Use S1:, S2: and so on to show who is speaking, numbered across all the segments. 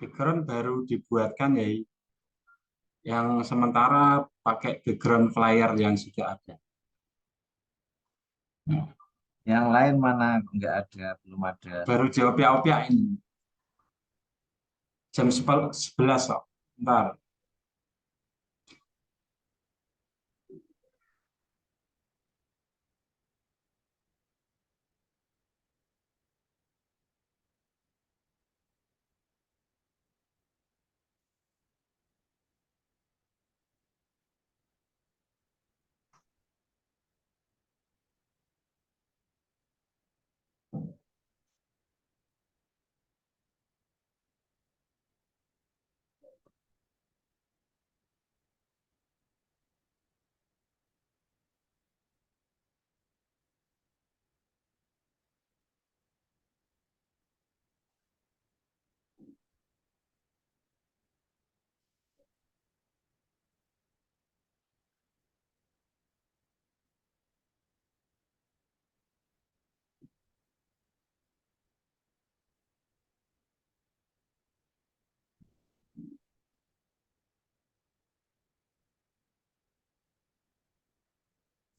S1: background baru dibuatkan ya, yang sementara pakai background flyer yang sudah ada. Nah,
S2: Yang lain mana nggak ada, belum ada.
S1: baru diopiak-opiak ini. Jam 11 kok. Ntar.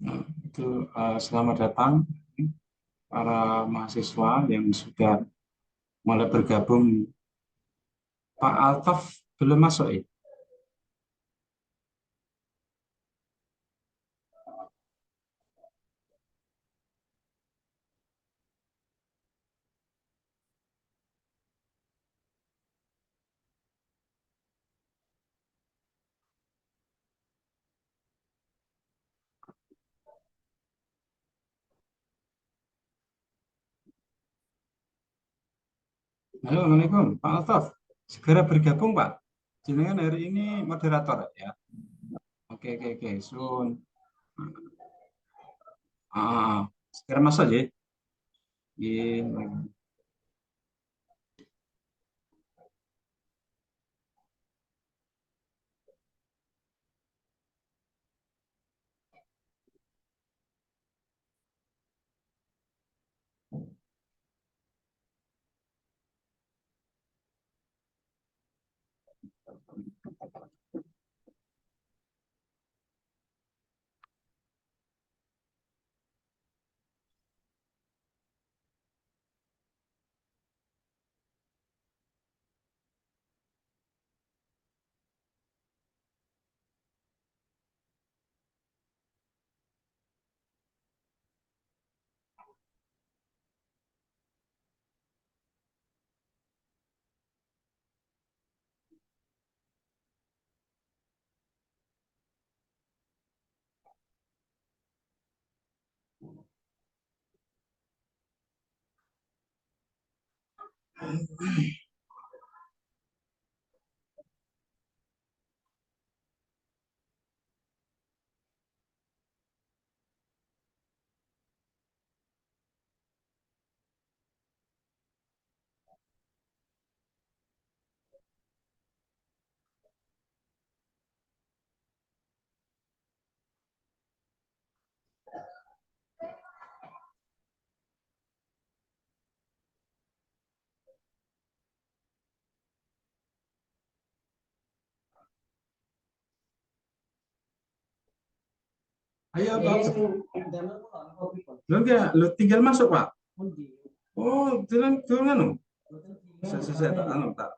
S1: Nah, itu selamat datang para mahasiswa yang sudah mulai bergabung. Pak Altaf belum masuk ya? Halo, Assalamualaikum, Pak Altaf. Segera bergabung, Pak. Jenengan hari ini moderator ya. Oke, oke, oke. Sun. Segera masuk ya. Iya. Ayo, Pak. Lo enggak, lo tinggal masuk, Pak. Oh, jalan anu. Saya tak anu, tak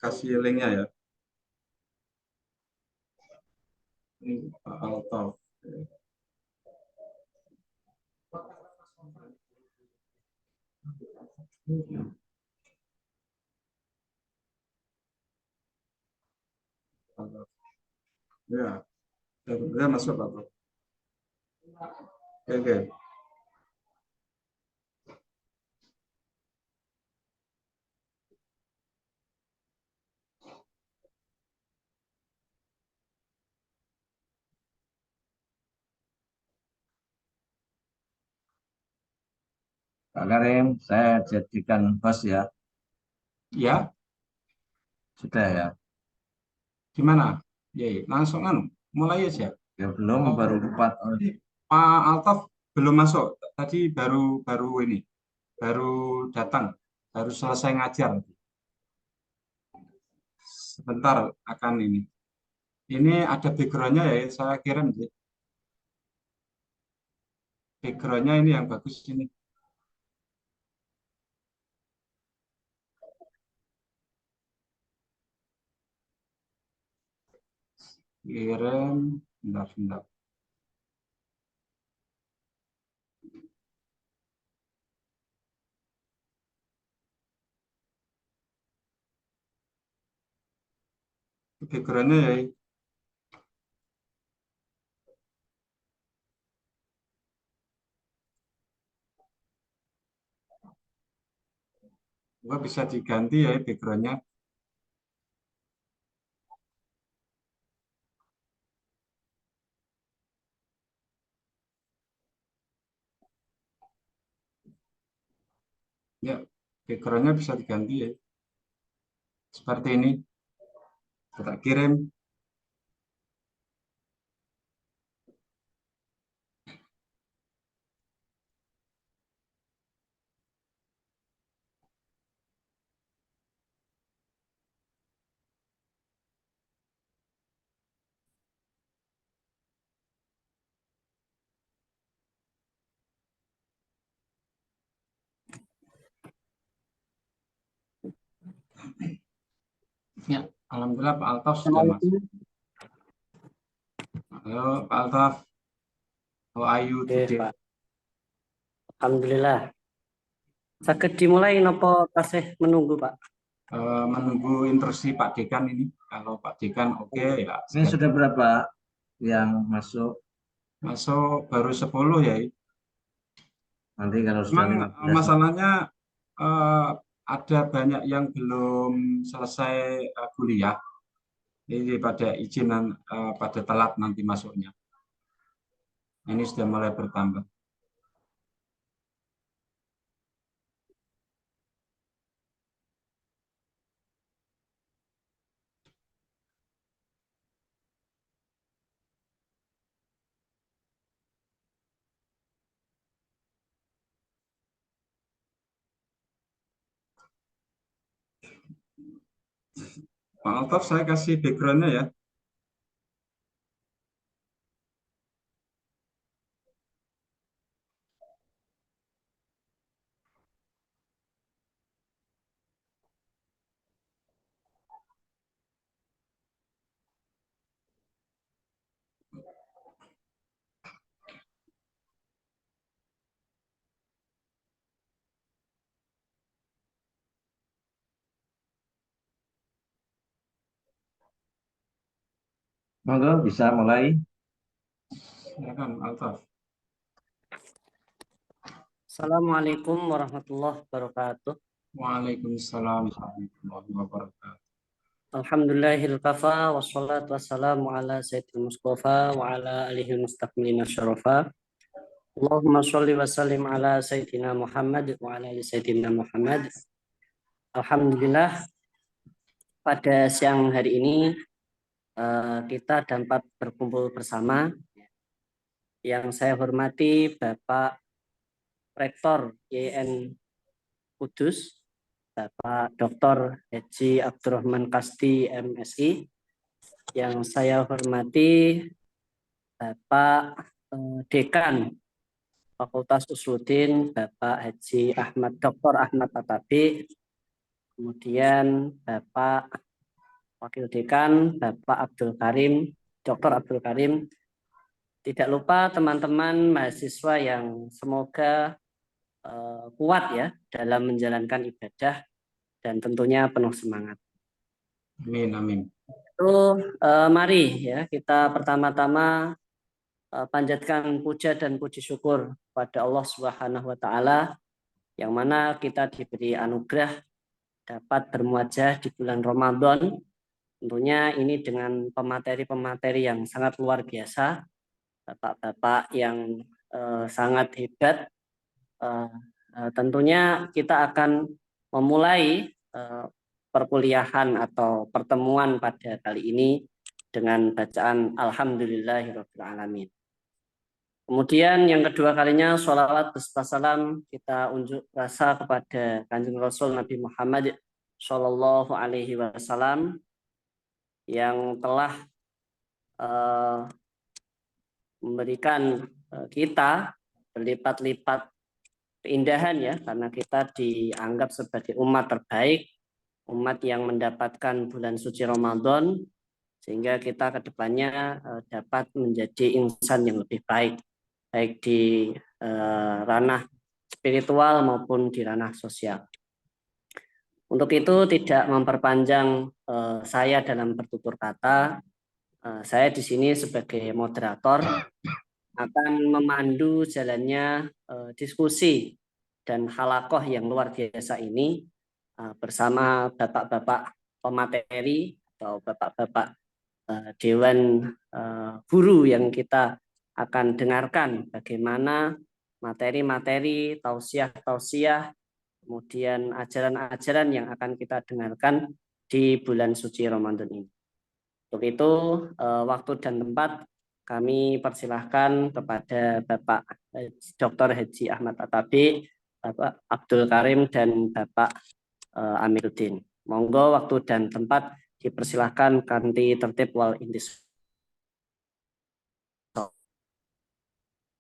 S1: kasih linknya ya. Ini Pak Altaf. Ya, ya masuk, Pak. Oke, oke.
S2: Pak Karim, saya jadikan host ya.
S1: Ya,
S2: Sudah ya.
S1: gimana? Ya, ya, langsung anu, mulai aja.
S2: Ya belum, baru 4.
S1: Pak Altaf belum masuk. Tadi baru baru ini, baru datang, baru selesai ngajar. sebentar akan ini. Ini ada backgroundnya ya, saya kirim sih. Backgroundnya ini yang bagus ini. Kirim, bentar, bentar. Backgroundnya ya. Gua bisa diganti ya backgroundnya. Ya, backgroundnya bisa diganti ya. Seperti ini. Kita kirim. Ya, alhamdulillah Pak Altaf sudah masuk. Halo Pak Altaf, how are you
S3: Oke,
S1: today?
S3: Pak. Alhamdulillah. Sakit dimulai nopo tasih menunggu, Pak?
S1: Menunggu instruksi Pak Dekan ini. Kalau Pak Dekan oke ya.
S2: Ini sudah berapa yang masuk?
S1: Masuk baru 10 ya.
S2: Nanti kalau sudah
S1: Memang
S2: 15.
S1: masalahnya ada banyak yang belum selesai kuliah. Ini pada izinan pada telat nanti masuknya. Ini sudah mulai bertambah. Pak Altaf saya kasih backgroundnya ya.
S2: Monggo bisa mulai.
S1: Silakan Altaf.
S3: Assalamualaikum warahmatullahi wabarakatuh.
S1: Waalaikumsalam warahmatullahi wabarakatuh.
S3: Alhamdulillahil kafa wassalatu wassalamu ala sayyidil mustafa wa ala alihi mustaqbilina syarafa. Allahumma sholli wa sallim ala sayyidina Muhammad wa ala ali sayyidina Muhammad. Alhamdulillah pada siang hari ini kita dapat berkumpul bersama. Yang saya hormati Bapak Rektor YN Kudus, Bapak Dr. Haji Abdurrahman Kasdi MSI. Yang saya hormati Bapak Dekan Fakultas Usuluddin, Bapak Haji Ahmad Dr. Ahmad Tatabi. Kemudian Bapak Wakil Dekan Bapak Abdul Karim, Dr. Abdul Karim. Tidak lupa teman-teman mahasiswa yang semoga kuat ya dalam menjalankan ibadah dan tentunya penuh semangat.
S1: Amin, amin.
S3: Itu mari ya kita pertama-tama panjatkan puja dan puji syukur pada Allah Subhanahu wa taala yang mana kita diberi anugerah dapat bermuajah di bulan Ramadan. Tentunya ini dengan pemateri-pemateri yang sangat luar biasa, bapak-bapak yang sangat hebat. Tentunya kita akan memulai perkuliahan atau pertemuan pada kali ini dengan bacaan Alhamdulillahirabbil alamin. Kemudian yang kedua kalinya sholawat beserta salam kita unjuk rasa kepada Kanjeng Rasul Nabi Muhammad Shallallahu Alaihi Wasallam yang telah memberikan kita berlipat-lipat keindahan ya, karena kita dianggap sebagai umat terbaik, umat yang mendapatkan bulan suci Ramadan, sehingga kita kedepannya dapat menjadi insan yang lebih baik, baik di ranah spiritual maupun di ranah sosial. Untuk itu tidak memperpanjang saya dalam bertutur kata, saya di sini sebagai moderator akan memandu jalannya diskusi dan halakoh yang luar biasa ini bersama bapak-bapak pemateri atau bapak-bapak dewan guru yang kita akan dengarkan bagaimana materi-materi tausiah-tausiah, kemudian ajaran-ajaran yang akan kita dengarkan di bulan suci Ramadan ini. Untuk itu waktu dan tempat kami persilahkan kepada Bapak Dr. Haji Ahmad Atabi, Bapak Abdul Karim, dan Bapak Amiruddin. Monggo waktu dan tempat dipersilahkan kanti tertib wal indis.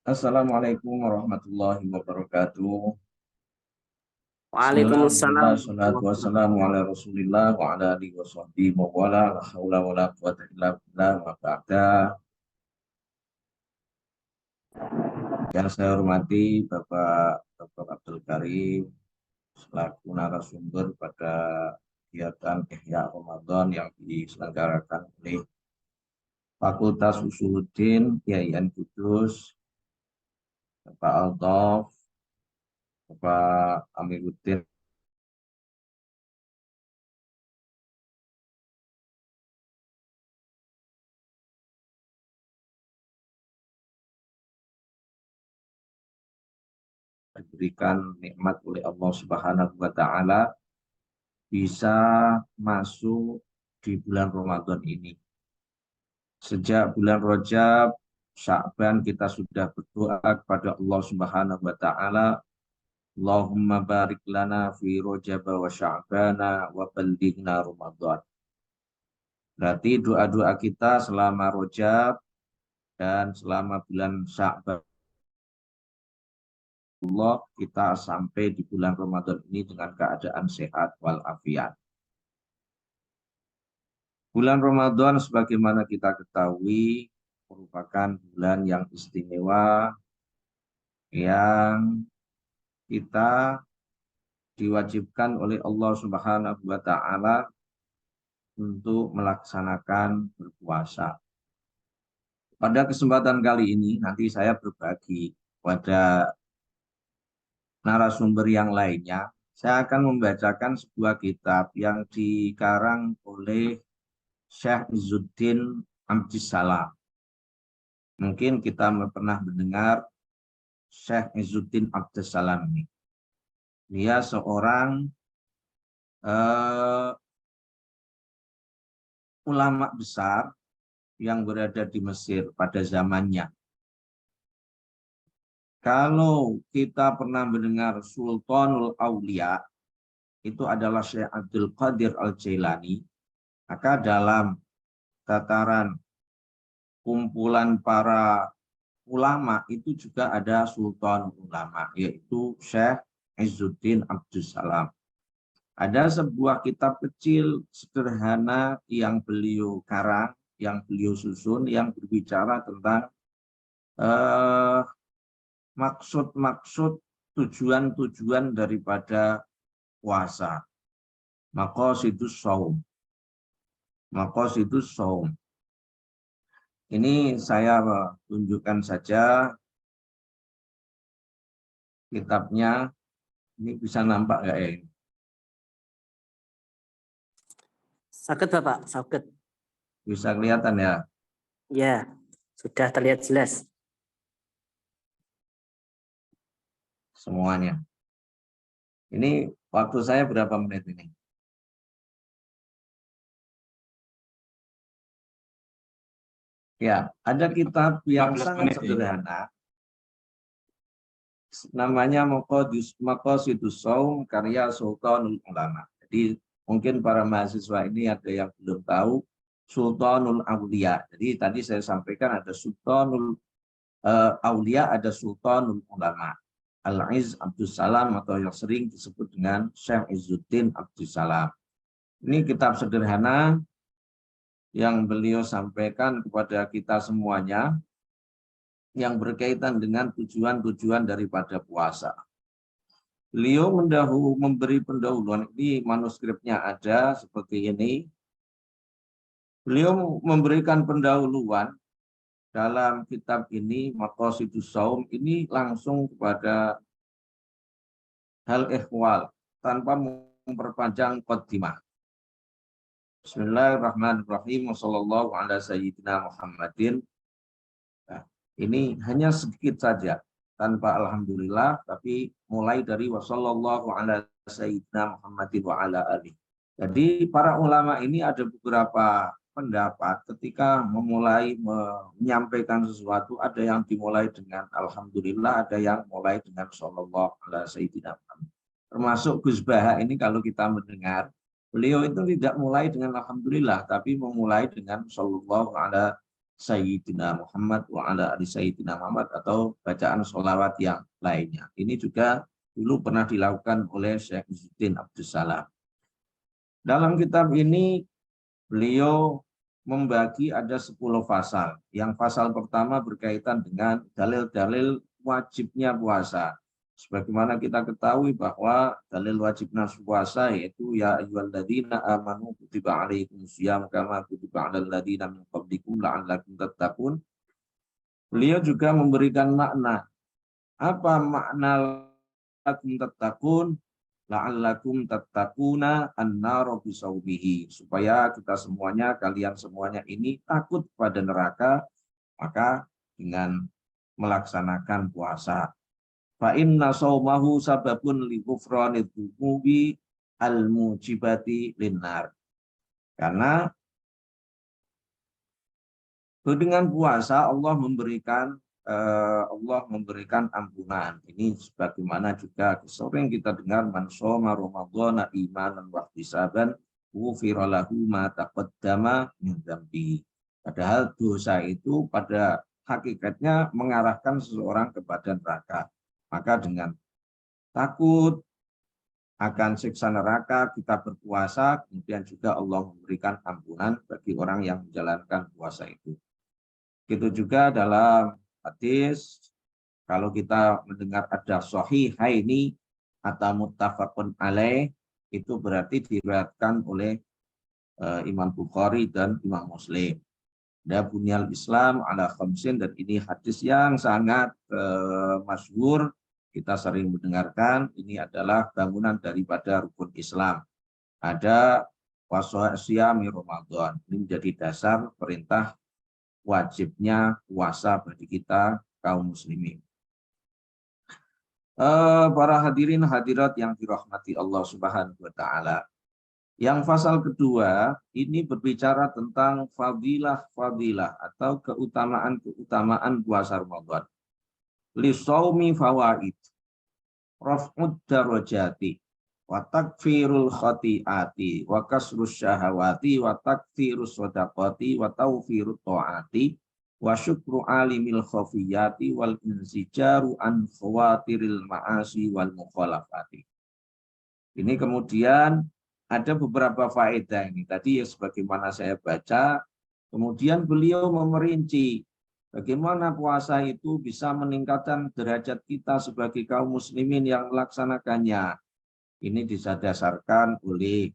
S2: Assalamualaikum warahmatullahi wabarakatuh.
S3: Waalaikumsalam.
S2: Wassalatu wassalamu ala Rasulillah wa ala alihi washabbihi wa wala, la haula wala quwwata illa billah wa ba'da. Yang saya hormati Bapak Dr. Abdul Karim selaku narasumber pada kegiatan Ihya Ramadan yang diselenggarakan oleh Fakultas Usuluddin IAIN Kudus, Bapak Altof, Bapak Amiruddin, diberikan nikmat oleh Allah Subhanahu wa Ta'ala bisa masuk di bulan Ramadan ini. Sejak bulan Rajab, Sya'ban kita sudah berdoa kepada Allah Subhanahu wa Ta'ala, Allahumma barik lana fi Rajab wa Sya'bana wa ballighna Ramadan. Berarti doa-doa kita selama Rajab dan selama bulan Sya'ban, Allah kita sampai di bulan Ramadan ini dengan keadaan sehat walafiat. Bulan Ramadan sebagaimana kita ketahui merupakan bulan yang istimewa yang kita diwajibkan oleh Allah Subhanahu wa Ta'ala untuk melaksanakan berpuasa. Pada kesempatan kali ini nanti saya berbagi pada narasumber yang lainnya. Saya akan membacakan sebuah kitab yang dikarang oleh Syekh Izzuddin Abdissalam. Mungkin kita pernah mendengar Syekh Izzuddin Abdissalam ini. Dia seorang ulama besar yang berada di Mesir pada zamannya. Kalau kita pernah mendengar Sultanul Aulia, itu adalah Syekh Abdul Qadir Al-Jailani, maka dalam tataran kumpulan para ulama itu juga ada Sultan Ulama, yaitu Syekh Izzuddin Abdussalam. Ada sebuah kitab kecil sederhana yang beliau karang, yang beliau susun, yang berbicara tentang maksud-maksud, tujuan-tujuan daripada puasa. Maqasidus shaum. Maqasidus shaum. Ini saya tunjukkan saja kitabnya. Ini bisa nampak nggak ya?
S3: Sakit Bapak, sakit.
S2: Bisa kelihatan ya?
S3: Ya, sudah terlihat jelas.
S2: Semuanya. Ini waktu saya berapa menit ini? Ya, ada kitab yang sangat sederhana. Namanya Maqasidus Shaum karya Sultanul Ulama. Jadi mungkin para mahasiswa ini ada yang belum tahu. Sultanul Aulia. Jadi tadi saya sampaikan ada Sultanul Aulia, ada Sultanul Ulama. Al-Izz Abdus Salam atau yang sering disebut dengan Syekh Izzuddin Abdus Salam. Ini kitab sederhana yang beliau sampaikan kepada kita semuanya yang berkaitan dengan tujuan-tujuan daripada puasa. Beliau memberi pendahuluan, ini manuskripnya ada seperti ini. Beliau memberikan pendahuluan dalam kitab ini, Maqasidus Shaum, ini langsung kepada hal ihwal tanpa memperpanjang qaddimah. Bismillahirrahmanirrahim. Wassallallahu ala sayyidina Muhammadin. Nah, ini hanya sedikit saja tanpa alhamdulillah, tapi mulai dari wassallallahu ala sayyidina Muhammadin wa ala alihi. Jadi para ulama ini ada beberapa pendapat ketika memulai menyampaikan sesuatu, ada yang dimulai dengan alhamdulillah, ada yang mulai dengan sallallahu ala sayyidina Muhammad. Termasuk Gus Baha ini kalau kita mendengar, beliau itu tidak mulai dengan alhamdulillah, tapi memulai dengan sallallahu ala sayyidina Muhammad wa ala ali sayyidina Muhammad atau bacaan sholawat yang lainnya. Ini juga dulu pernah dilakukan oleh Syekh Izzuddin Abdus Salam. Dalam kitab ini beliau membagi ada 10 pasal. Yang pasal pertama berkaitan dengan dalil-dalil wajibnya puasa. Sebagaimana kita ketahui bahwa dalil wajibnya puasa yaitu ya ayyuhalladzina amanu kutiba alaikumusiyam kama kutiba alal ladzina min qablikum la'allakum tattaqun. Beliau juga memberikan makna. Apa makna la'allakum tattaqun? La'allakum tattaquna an-nar bisawbihi, supaya kita semuanya, kalian semuanya ini takut pada neraka, maka dengan melaksanakan puasa. Fa inna shaumahu sababun li ghufranid dzunubi al-mujibati linnar. Karena dengan puasa Allah memberikan ampunan. Ini sebagaimana juga sering kita dengar man shoma ramadhana imanan wa ihtisaban ghufira lahu ma taqaddama min dzambi. Padahal dosa itu pada hakikatnya mengarahkan seseorang kepada neraka. Maka dengan takut akan siksa neraka kita berpuasa, kemudian juga Allah memberikan ampunan bagi orang yang menjalankan puasa itu. Begitu juga dalam hadis, kalau kita mendengar ada sahihaini atau muttafaqun alaih, itu berarti diriwayatkan oleh Imam Bukhari dan Imam Muslim. Ada bunyal Islam ala khamsin, dan ini hadis yang sangat masyhur, kita sering mendengarkan. Ini adalah bangunan daripada rukun Islam. Ada wasiyami Ramadan. Ini menjadi dasar perintah wajibnya puasa bagi kita kaum muslimin. Para hadirin hadirat yang dirahmati Allah Subhanahu wa taala. Yang pasal kedua ini berbicara tentang fadilah atau keutamaan puasa Ramadan. Li shaumi fawaid, raf'ud darajati, wa takfirul khati'ati, wa kasrus syahawati, wa takfirus shadaqati, wa tawfirut ta'ati, wa syukru alimil khafiyati, wal insijaru an khawatiril ma'asi wal mukhalafati. Ini kemudian ada beberapa faedah ini. Tadi ya sebagaimana saya baca, kemudian beliau memerinci bagaimana puasa itu bisa meningkatkan derajat kita sebagai kaum muslimin yang melaksanakannya. Ini didasarkan oleh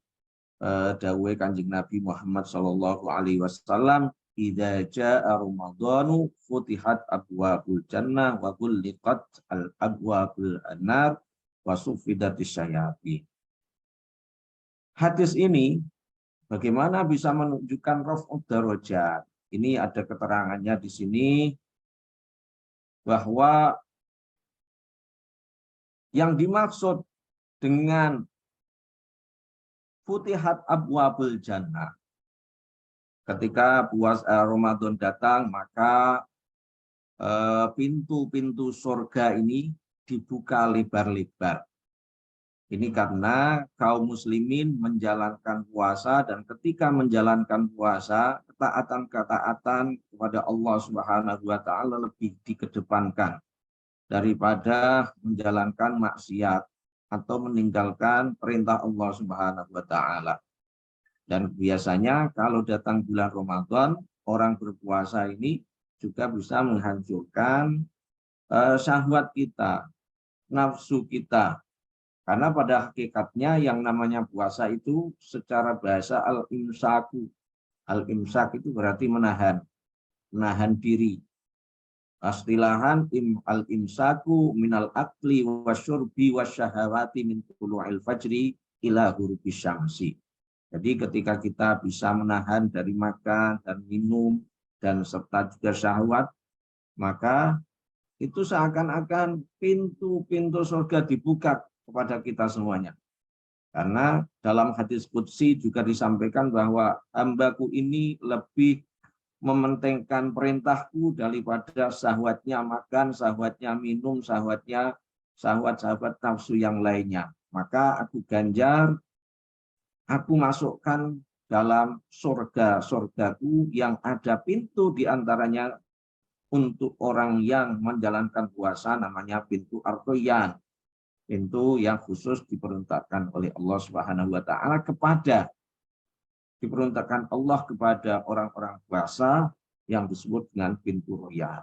S2: dawuh Kanjeng Nabi Muhammad SAW, idza jaa ramadhanu futihat abwabul jannah wa ghulliqat al abwabul annar wa suffidatis syayatin. Hadis ini bagaimana bisa menunjukkan raf'ud darajat. Ini ada keterangannya di sini bahwa yang dimaksud dengan futihat abwabul jannah, ketika puasa Ramadan datang, maka pintu-pintu surga ini dibuka lebar-lebar. Ini karena kaum muslimin menjalankan puasa, dan ketika menjalankan puasa, ketaatan-ketaatan kepada Allah Subhanahu wa taala lebih dikedepankan daripada menjalankan maksiat atau meninggalkan perintah Allah Subhanahu wa taala. Dan biasanya kalau datang bulan Ramadan, orang berpuasa ini juga bisa menghancurkan syahwat kita, nafsu kita. Karena pada hakikatnya yang namanya puasa itu secara bahasa al-imsaku. Al-imsak itu berarti menahan diri. Istilahan al-imsaku minal akli wasyurbi wasyahawati min tulu'il fajri ila ghurubis syamsi. Jadi ketika kita bisa menahan dari makan dan minum dan serta juga syahwat, maka itu seakan-akan pintu-pintu surga dibuka kepada kita semuanya. Karena dalam hadis qudsi juga disampaikan bahwa hambaku ini lebih mementingkan perintahku daripada syahwatnya makan, syahwatnya minum, syahwat-syahwat nafsu yang lainnya. Maka aku ganjar, aku masukkan dalam surga-surgaku yang ada pintu diantaranya untuk orang yang menjalankan puasa, namanya pintu Ar-Rayyan. Pintu yang khusus diperuntukkan oleh Allah Subhanahu wa taala diperuntukkan Allah kepada orang-orang puasa yang disebut dengan pintu Rayyan.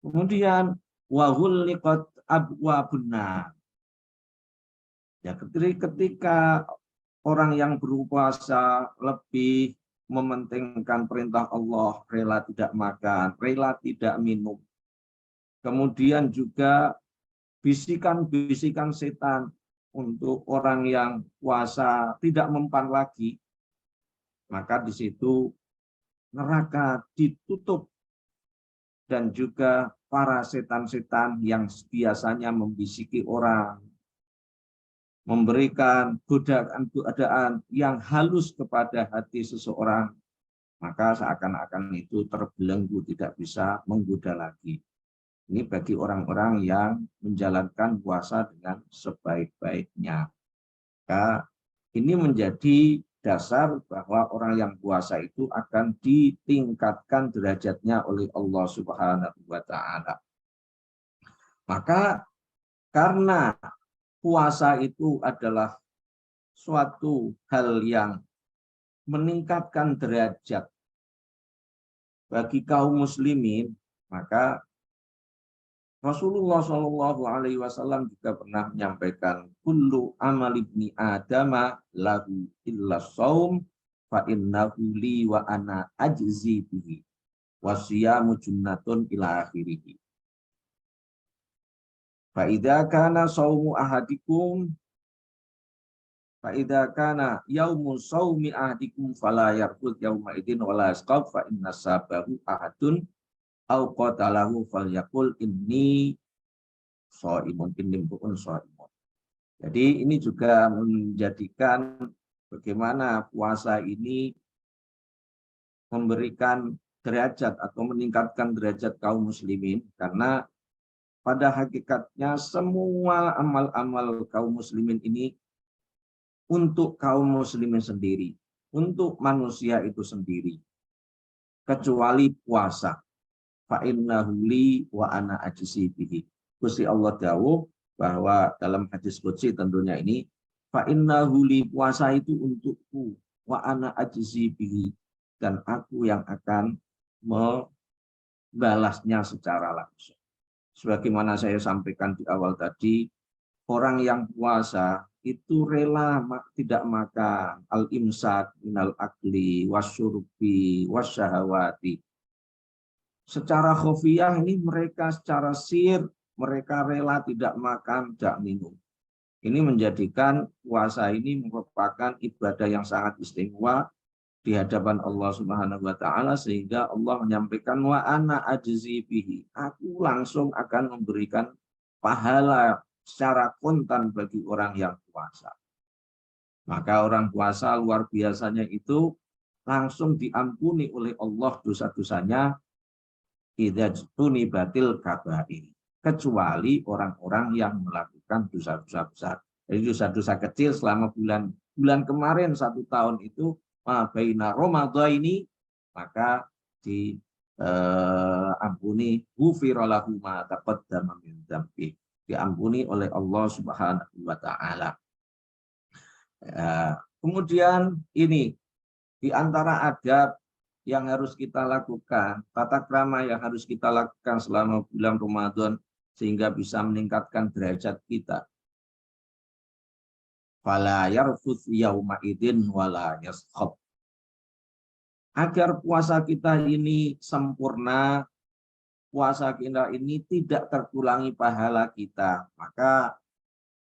S2: Kemudian wa ghulliqat abwabun nar. Ya, ketika orang yang berpuasa lebih mementingkan perintah Allah, rela tidak makan, rela tidak minum. Kemudian juga bisikan-bisikan setan untuk orang yang puasa tidak mempan lagi, maka di situ neraka ditutup, dan juga para setan-setan yang biasanya membisiki orang, memberikan godaan-godaan yang halus kepada hati seseorang, maka seakan-akan itu terbelenggu, tidak bisa menggoda lagi. Ini bagi orang-orang yang menjalankan puasa dengan sebaik-baiknya. Maka ini menjadi dasar bahwa orang yang puasa itu akan ditingkatkan derajatnya oleh Allah Subhanahu wa taala. Maka karena puasa itu adalah suatu hal yang meningkatkan derajat bagi kaum muslimin, maka Rasulullah Shallallahu Alaihi Wasallam juga pernah menyampaikan, kullu amal ibni adama lahu illa saum fa innahu li wa ana ajzi bihi wasiyamu junnatun ila akhirih. Fa idza kana saumu ahadikum fa idza kana yaumu saumi ahadikum fala yarqud yauma idin wala yasqab fa inna sabahu ahadun au qatalahu falyaqul inni shaimun innimbuun shaimun. Jadi ini juga menjadikan bagaimana puasa ini memberikan derajat atau meningkatkan derajat kaum muslimin, karena pada hakikatnya semua amal-amal kaum muslimin ini untuk kaum muslimin sendiri, untuk manusia itu sendiri, kecuali puasa. Fa innahu li wa ana ajzi bihi. Gusti Allah dawuh bahwa dalam hadis qudsi tentunya ini, fa innahu li, puasa itu untukku, wa ana ajzi bihi, dan aku yang akan membalasnya secara langsung. Sebagaimana saya sampaikan di awal tadi, orang yang puasa itu rela tidak makan, al-imsak minal akli wasyurbi wasyahawati. Secara khofiyah ini mereka secara sir, mereka rela tidak makan, tidak minum. Ini menjadikan puasa ini merupakan ibadah yang sangat istimewa di hadapan Allah Subhanahu wa taala, sehingga Allah menyampaikan wa ana ajzi bihi. Aku langsung akan memberikan pahala secara kontan bagi orang yang puasa. Maka orang puasa luar biasanya itu langsung diampuni oleh Allah dosa-dosanya, idza tunibatil kabair, kecuali orang-orang yang melakukan dosa-dosa besar. Jadi dosa-dosa kecil selama bulan kemarin 1 tahun itu baina Ramadan ini, maka ampuni ghufira lahu ma taqaddama min dzambi, diampuni oleh Allah Subhanahu wa taala. Kemudian ini di antara adab yang harus kita lakukan, tata krama yang harus kita lakukan selama bulan Ramadan sehingga bisa meningkatkan derajat kita. Fala yarfuth yauma idzin wala yaskhab. Agar puasa kita ini sempurna, puasa kita ini tidak terkurangi pahala kita, maka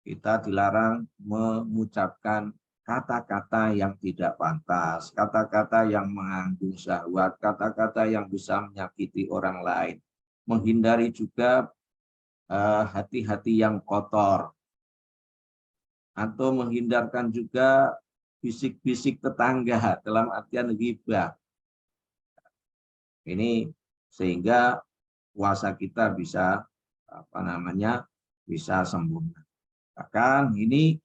S2: kita dilarang mengucapkan kata-kata yang tidak pantas, kata-kata yang mengandung syahwat, kata-kata yang bisa menyakiti orang lain. Menghindari juga hati-hati yang kotor, atau menghindarkan juga bisik-bisik tetangga dalam artian ghibah. Ini sehingga puasa kita bisa bisa sempurna. Bahkan ini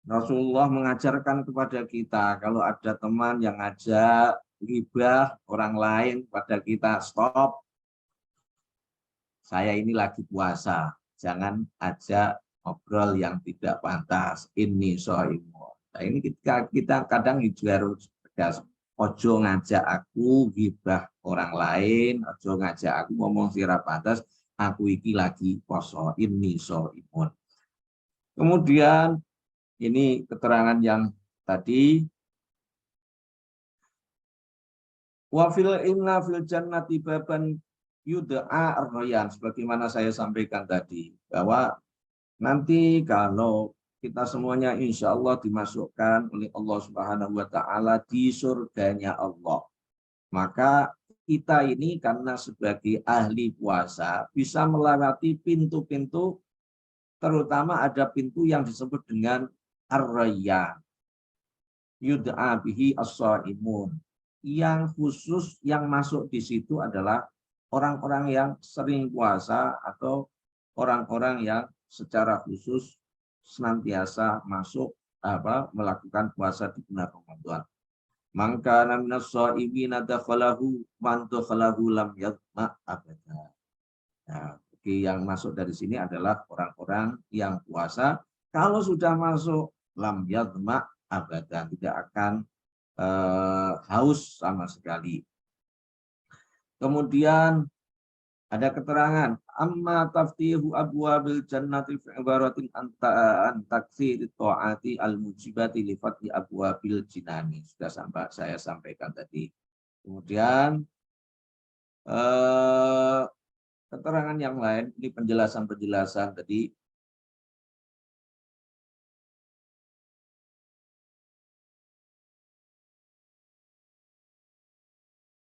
S2: Rasulullah mengajarkan kepada kita, kalau ada teman yang ngajak ghibah orang lain pada kita, stop. Saya ini lagi puasa, jangan ajak ngobrol yang tidak pantas. Ini shaimun. Nah, ini kita kadang juga harus tegas. Ojo ngajak aku ghibah orang lain, ojo ngajak aku ngomong sira pantas, aku iki lagi poso, ini shaimun. Kemudian ini keterangan yang tadi, wa fil inna fil jannati baban yud'a ar-rayyan, sebagaimana saya sampaikan tadi, bahwa nanti kalau kita semuanya insya Allah dimasukkan oleh Allah Subhanahu wa taala di surganya Allah, maka kita ini karena sebagai ahli puasa bisa melewati pintu-pintu, terutama ada pintu yang disebut dengan ar-rayyan, yud'a bihi as-shaimun, yang khusus yang masuk di situ adalah orang-orang yang sering puasa atau orang-orang yang secara khusus senantiasa melakukan puasa di bulan Ramadan. Maka minas shaimina dakhalahu man dakhalahu lam yadma abada. Nah, yang masuk dari sini adalah orang-orang yang puasa, kalau sudah masuk lam yadma abada, tidak akan haus sama sekali. Kemudian ada keterangan, amma taftihu abwabil jannati fi ibaratin an taksiri ta'ati al-mujibati li fathi abwabil jinani. Sudah saya sampaikan tadi. Kemudian keterangan yang lain, ini penjelasan-penjelasan tadi.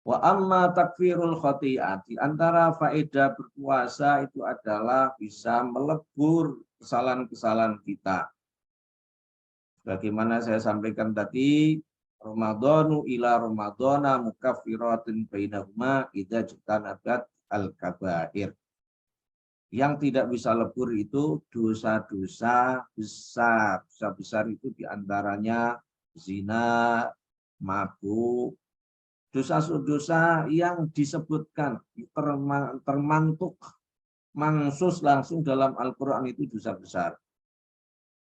S2: Wa amma takfirul khoti'at, di antara faedah berpuasa itu adalah bisa melebur kesalahan-kesalahan kita. Bagaimana saya sampaikan tadi, Ramadhanu ila Ramadhana mukaffiratin bainahuma idza jutanabat al-kabair. Yang tidak bisa lebur itu dosa-dosa besar. Dosa besar itu diantaranya zina, mabuk, dosa-dosa yang disebutkan termantuk mansus langsung dalam Al-Quran itu dosa besar.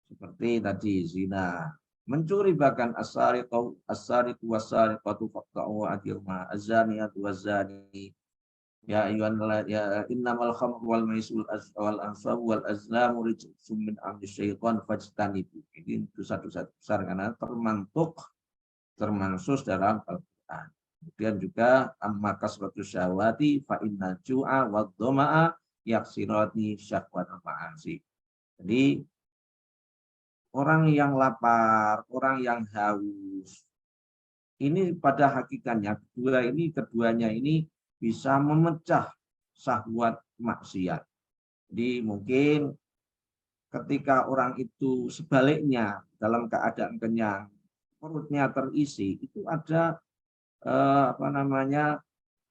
S2: Seperti tadi zina, mencuri, bahkan as-sariqu was-sariqatu faqta'u aydiyahuma az-zaniyatu waz-zani ya ayyuhal ya innamal khamru wal maisir wal ansabu wal azlamu rijsum min amri syaitan fajtanibu. Ini dosa-dosa besar karena termansus dalam Al-Quran. Kemudian juga amma kasratus syahwati fa inna ju'a wa dhama'a yaksirati syahwatul ma'asi. Jadi orang yang lapar, orang yang haus, ini pada hakikatnya keduanya ini bisa memecah syahwat maksiat. Jadi mungkin ketika orang itu sebaliknya dalam keadaan kenyang, perutnya terisi, itu ada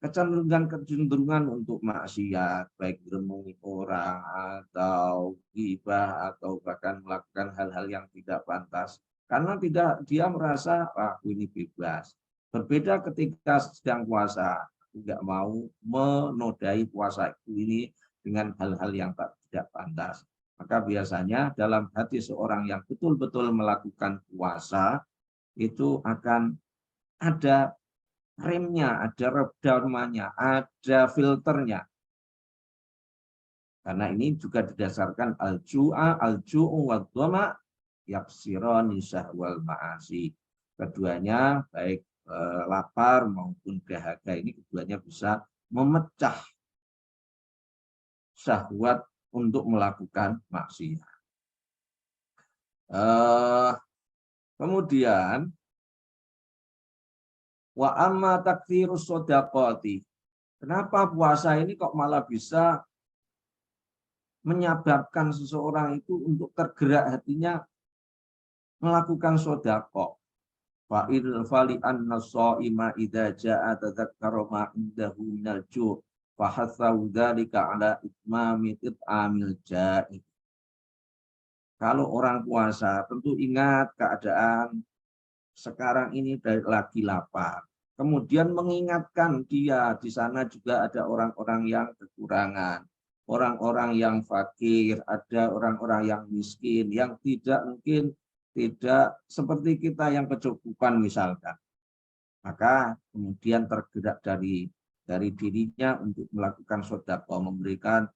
S2: kecenderungan untuk maksiat, baik meremungi orang atau ghibah atau bahkan melakukan hal-hal yang tidak pantas, karena dia merasa aku ini bebas. Berbeda ketika sedang puasa, aku nggak mau menodai puasa ini dengan hal-hal yang tidak pantas. Maka biasanya dalam hati seorang yang betul-betul melakukan puasa itu akan ada remnya, ada redamanya, ada filternya. Karena ini juga didasarkan al-ju'u wa dhama yaksirani syahwal ma'asi. Keduanya baik lapar maupun dahaga ini keduanya bisa memecah syahwat untuk melakukan maksiat. Kemudian wa amma taktsirus shadaqati. Kenapa puasa ini kok malah bisa menyebabkan seseorang itu untuk tergerak hatinya melakukan sedekah. Fa'il fali anna shaima idza jaa tadzakkara ma indahu minal ju' fa hasaw dzalika ala itmami it'amil ja'i. Kalau orang puasa tentu ingat keadaan sekarang ini lagi lapar. Kemudian mengingatkan dia di sana juga ada orang-orang yang kekurangan, orang-orang yang fakir, ada orang-orang yang miskin, yang tidak seperti kita yang kecukupan misalkan. Maka kemudian tergerak dari dirinya untuk melakukan sedekah, memberikan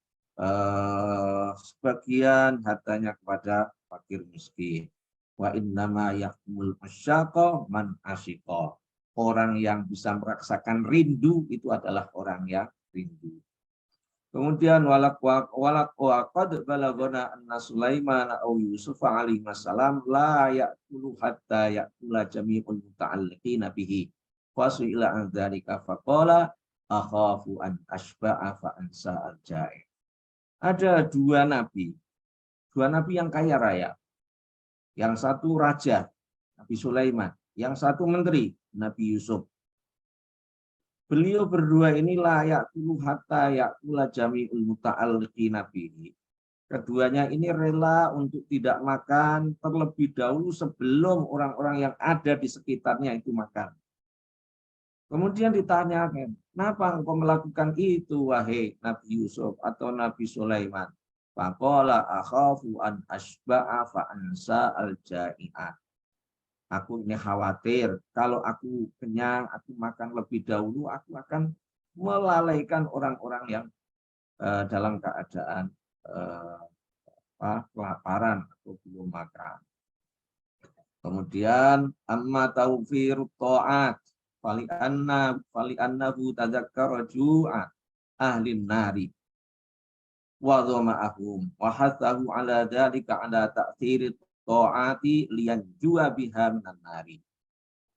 S2: sebagian hartanya kepada fakir miskin. Wa innama yahmul masyaqa man asyiqa. Orang yang bisa merasakan rindu itu adalah orang yang rindu. Kemudian walaq qad balagona anna Sulaiman au Yusuf alaihi salam la ya'kulu hatta ya'kula jami'ul muta'alliqina bihi. Fasu'ila an dzalika faqala akhafu an asba'a fa ansa al-ja'i. Ada dua nabi yang kaya raya. Yang satu raja, Nabi Sulaiman. Yang satu menteri, Nabi Yusuf. Beliau berdua ini layak tulu hatta yakula jami'ul muta'alliqina bihi. Keduanya ini rela untuk tidak makan terlebih dahulu sebelum orang-orang yang ada di sekitarnya itu makan. Kemudian ditanyakan, kenapa engkau melakukan itu wahai Nabi Yusuf atau Nabi Sulaiman? Faqala akhafu an asba'a fa ansa al-ja'i'ah. Aku ini khawatir kalau aku kenyang, aku makan lebih dahulu, aku akan melalaikan orang-orang yang dalam keadaan kelaparan atau belum makan. Kemudian amma tawfir ta'at fali annahu tadzakkara ju'a ahlin nari wa dhama'ahum wa hathahu ala dzalika ala ta'thiri ta'ati liyanjua biha minan nari.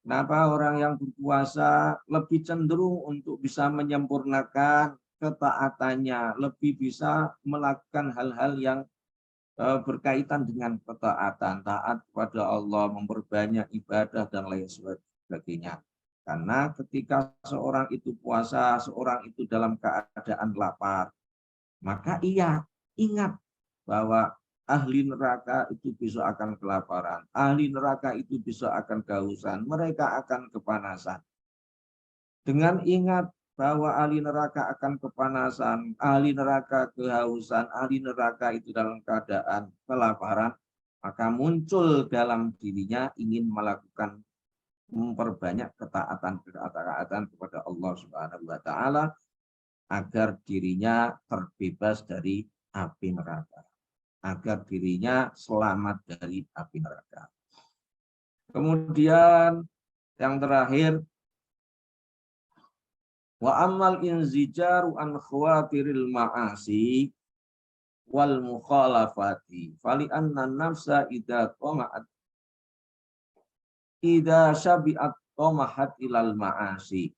S2: Kenapa orang yang berpuasa lebih cenderung untuk bisa menyempurnakan ketaatannya, lebih bisa melakukan hal-hal yang berkaitan dengan ketaatan, taat kepada Allah, memperbanyak ibadah dan lain sebagainya. Karena ketika seorang itu puasa, seorang itu dalam keadaan lapar, maka ia ingat bahwa ahli neraka itu bisa akan kelaparan, ahli neraka itu bisa akan kehausan, mereka akan kepanasan. Dengan ingat bahwa ahli neraka akan kepanasan, ahli neraka kehausan, ahli neraka itu dalam keadaan kelaparan, maka muncul dalam dirinya ingin melakukan memperbanyak ketaatan kepada Allah Subhanahu wa taala agar dirinya terbebas dari api neraka, agar dirinya selamat dari api neraka. Kemudian yang terakhir, wa amal inzijaru an khawatiril ma'asi wal mukhalafati fali anna nafsa idza syabi'at tomahat ilal ma'asi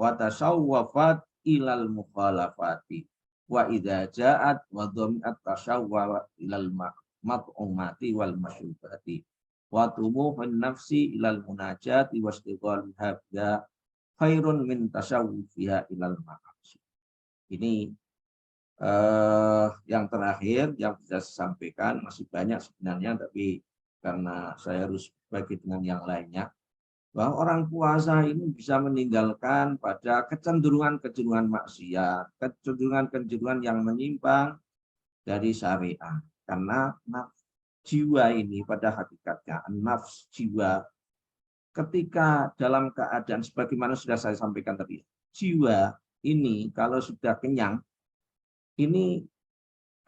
S2: wa tasawwafat ilal mukhalafati wa idza ja'at wa dhami'at tasawwa ilal mat'umati wal masyubati wa tumuhun nafsi ilal munajati wastighalha khairun min tasawwufiha ilal ma'asi. Ini yang terakhir yang bisa saya sampaikan, masih banyak sebenarnya, tapi karena saya harus bagi dengan yang lainnya, bahwa orang puasa ini bisa meninggalkan pada kecenderungan-kecenderungan maksiat, kecenderungan-kecenderungan yang menyimpang dari syariat. Karena jiwa ini pada hakikatnya, nafs jiwa, ketika dalam keadaan sebagaimana sudah saya sampaikan tadi, jiwa ini kalau sudah kenyang, ini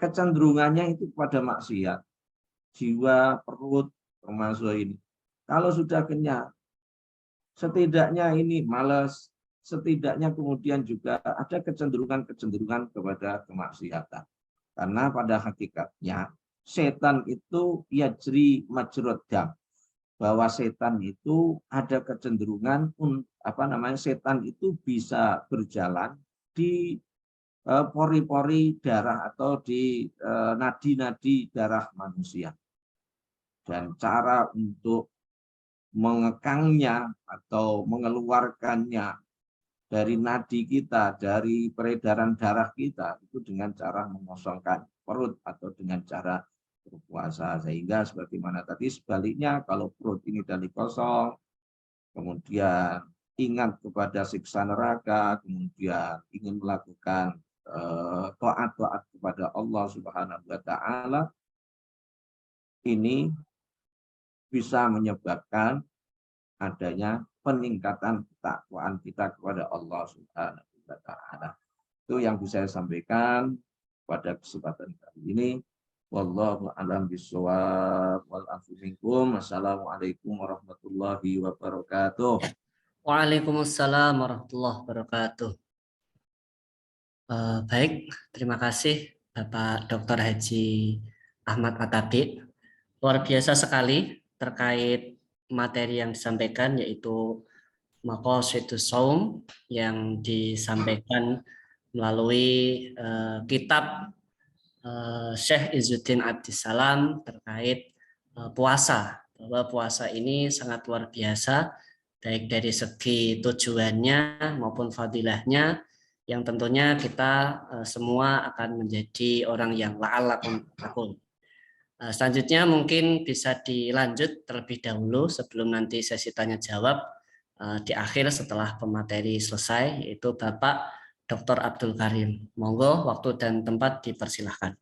S2: kecenderungannya itu pada maksiat. Jiwa, perut, termasuk ini. Kalau sudah kenyang, setidaknya ini malas, setidaknya kemudian juga ada kecenderungan-kecenderungan kepada kemaksiatan. Karena pada hakikatnya setan itu yajri majrad dam, bahwa setan itu ada kecenderungan setan itu bisa berjalan di pori-pori darah atau di nadi-nadi darah manusia. Dan cara untuk mengekangnya atau mengeluarkannya dari nadi kita, dari peredaran darah kita, itu dengan cara mengosongkan perut atau dengan cara berpuasa. Sehingga sebagaimana tadi, sebaliknya kalau perut ini dari kosong, kemudian ingat kepada siksa neraka, kemudian ingin melakukan taat-taat kepada Allah Subhanahu wa Ta'ala, ini bisa menyebabkan adanya peningkatan ketakwaan kita kepada Allah Subhanahu wa Ta'ala. Itu yang bisa saya sampaikan pada kesempatan kali ini. Wallahu a'lam bishawab wal afu minkum. Assalamualaikum warahmatullahi wabarakatuh.
S3: Waalaikumsalam warahmatullahi wabarakatuh. Baik, terima kasih Bapak Dr. Haji Ahmad At-Tabiq. Luar biasa sekali terkait materi yang disampaikan, yaitu Maqasidus Shaum yang disampaikan melalui kitab Syekh Izzuddin Abdissalam terkait puasa, bahwa puasa ini sangat luar biasa baik dari segi tujuannya maupun fadilahnya, yang tentunya kita semua akan menjadi orang yang la'allakum tattaqun. Selanjutnya mungkin bisa dilanjut terlebih dahulu sebelum nanti sesi tanya jawab di akhir setelah pemateri selesai, yaitu Bapak Dr. Abdul Karim. Monggo, waktu dan tempat dipersilahkan.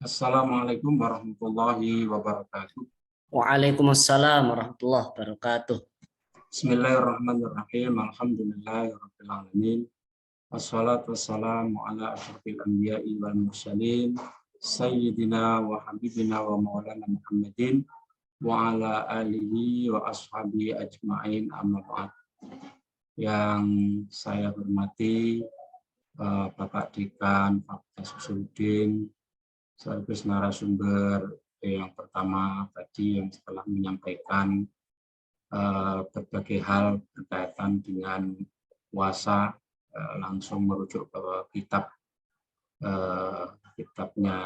S1: Assalamualaikum warahmatullahi wabarakatuh.
S3: Waalaikumsalam warahmatullahi wabarakatuh.
S1: Bismillahirrahmanirrahim. Alhamdulillahirabbil alamin. Wassalatu wassalamu ala asyrofil anbiya'i wal mursalin sayyidina wa habibina wa maulana Muhammadin wa ala alihi wa ashabihi ajma'in, amma ba'd. Yang saya hormati Bapak Dekan Fakultas Usuluddin, sekaligus narasumber yang pertama tadi yang telah menyampaikan berbagai hal berkaitan dengan puasa, langsung merujuk ke kitabnya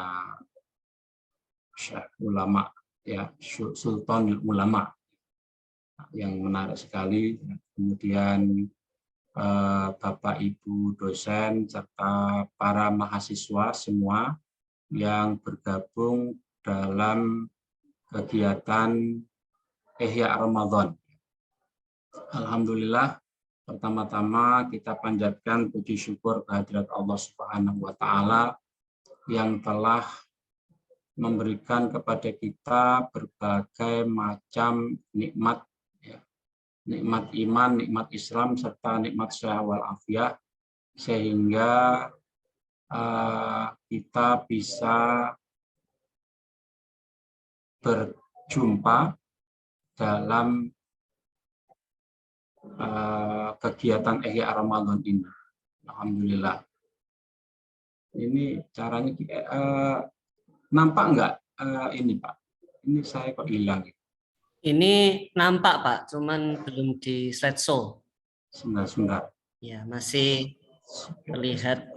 S1: Syekh Ulama, ya, Sultan Ulama, yang menarik sekali. Kemudian Bapak Ibu dosen serta para mahasiswa semua yang bergabung dalam kegiatan Ihya Ramadan. Alhamdulillah, pertama-tama kita panjatkan puji syukur kehadirat Allah Subhanahu wa Ta'ala yang telah memberikan kepada kita berbagai macam nikmat, ya, nikmat iman, nikmat Islam, serta nikmat sehat wal afiat, sehingga kita bisa berjumpa dalam kegiatan Ihya Ramadan ini. Alhamdulillah. Ini caranya nampak enggak ini Pak? Ini saya kok hilang.
S3: Ini nampak Pak, cuman belum di slideshow.
S1: Sebentar.
S3: Ya, masih terlihat.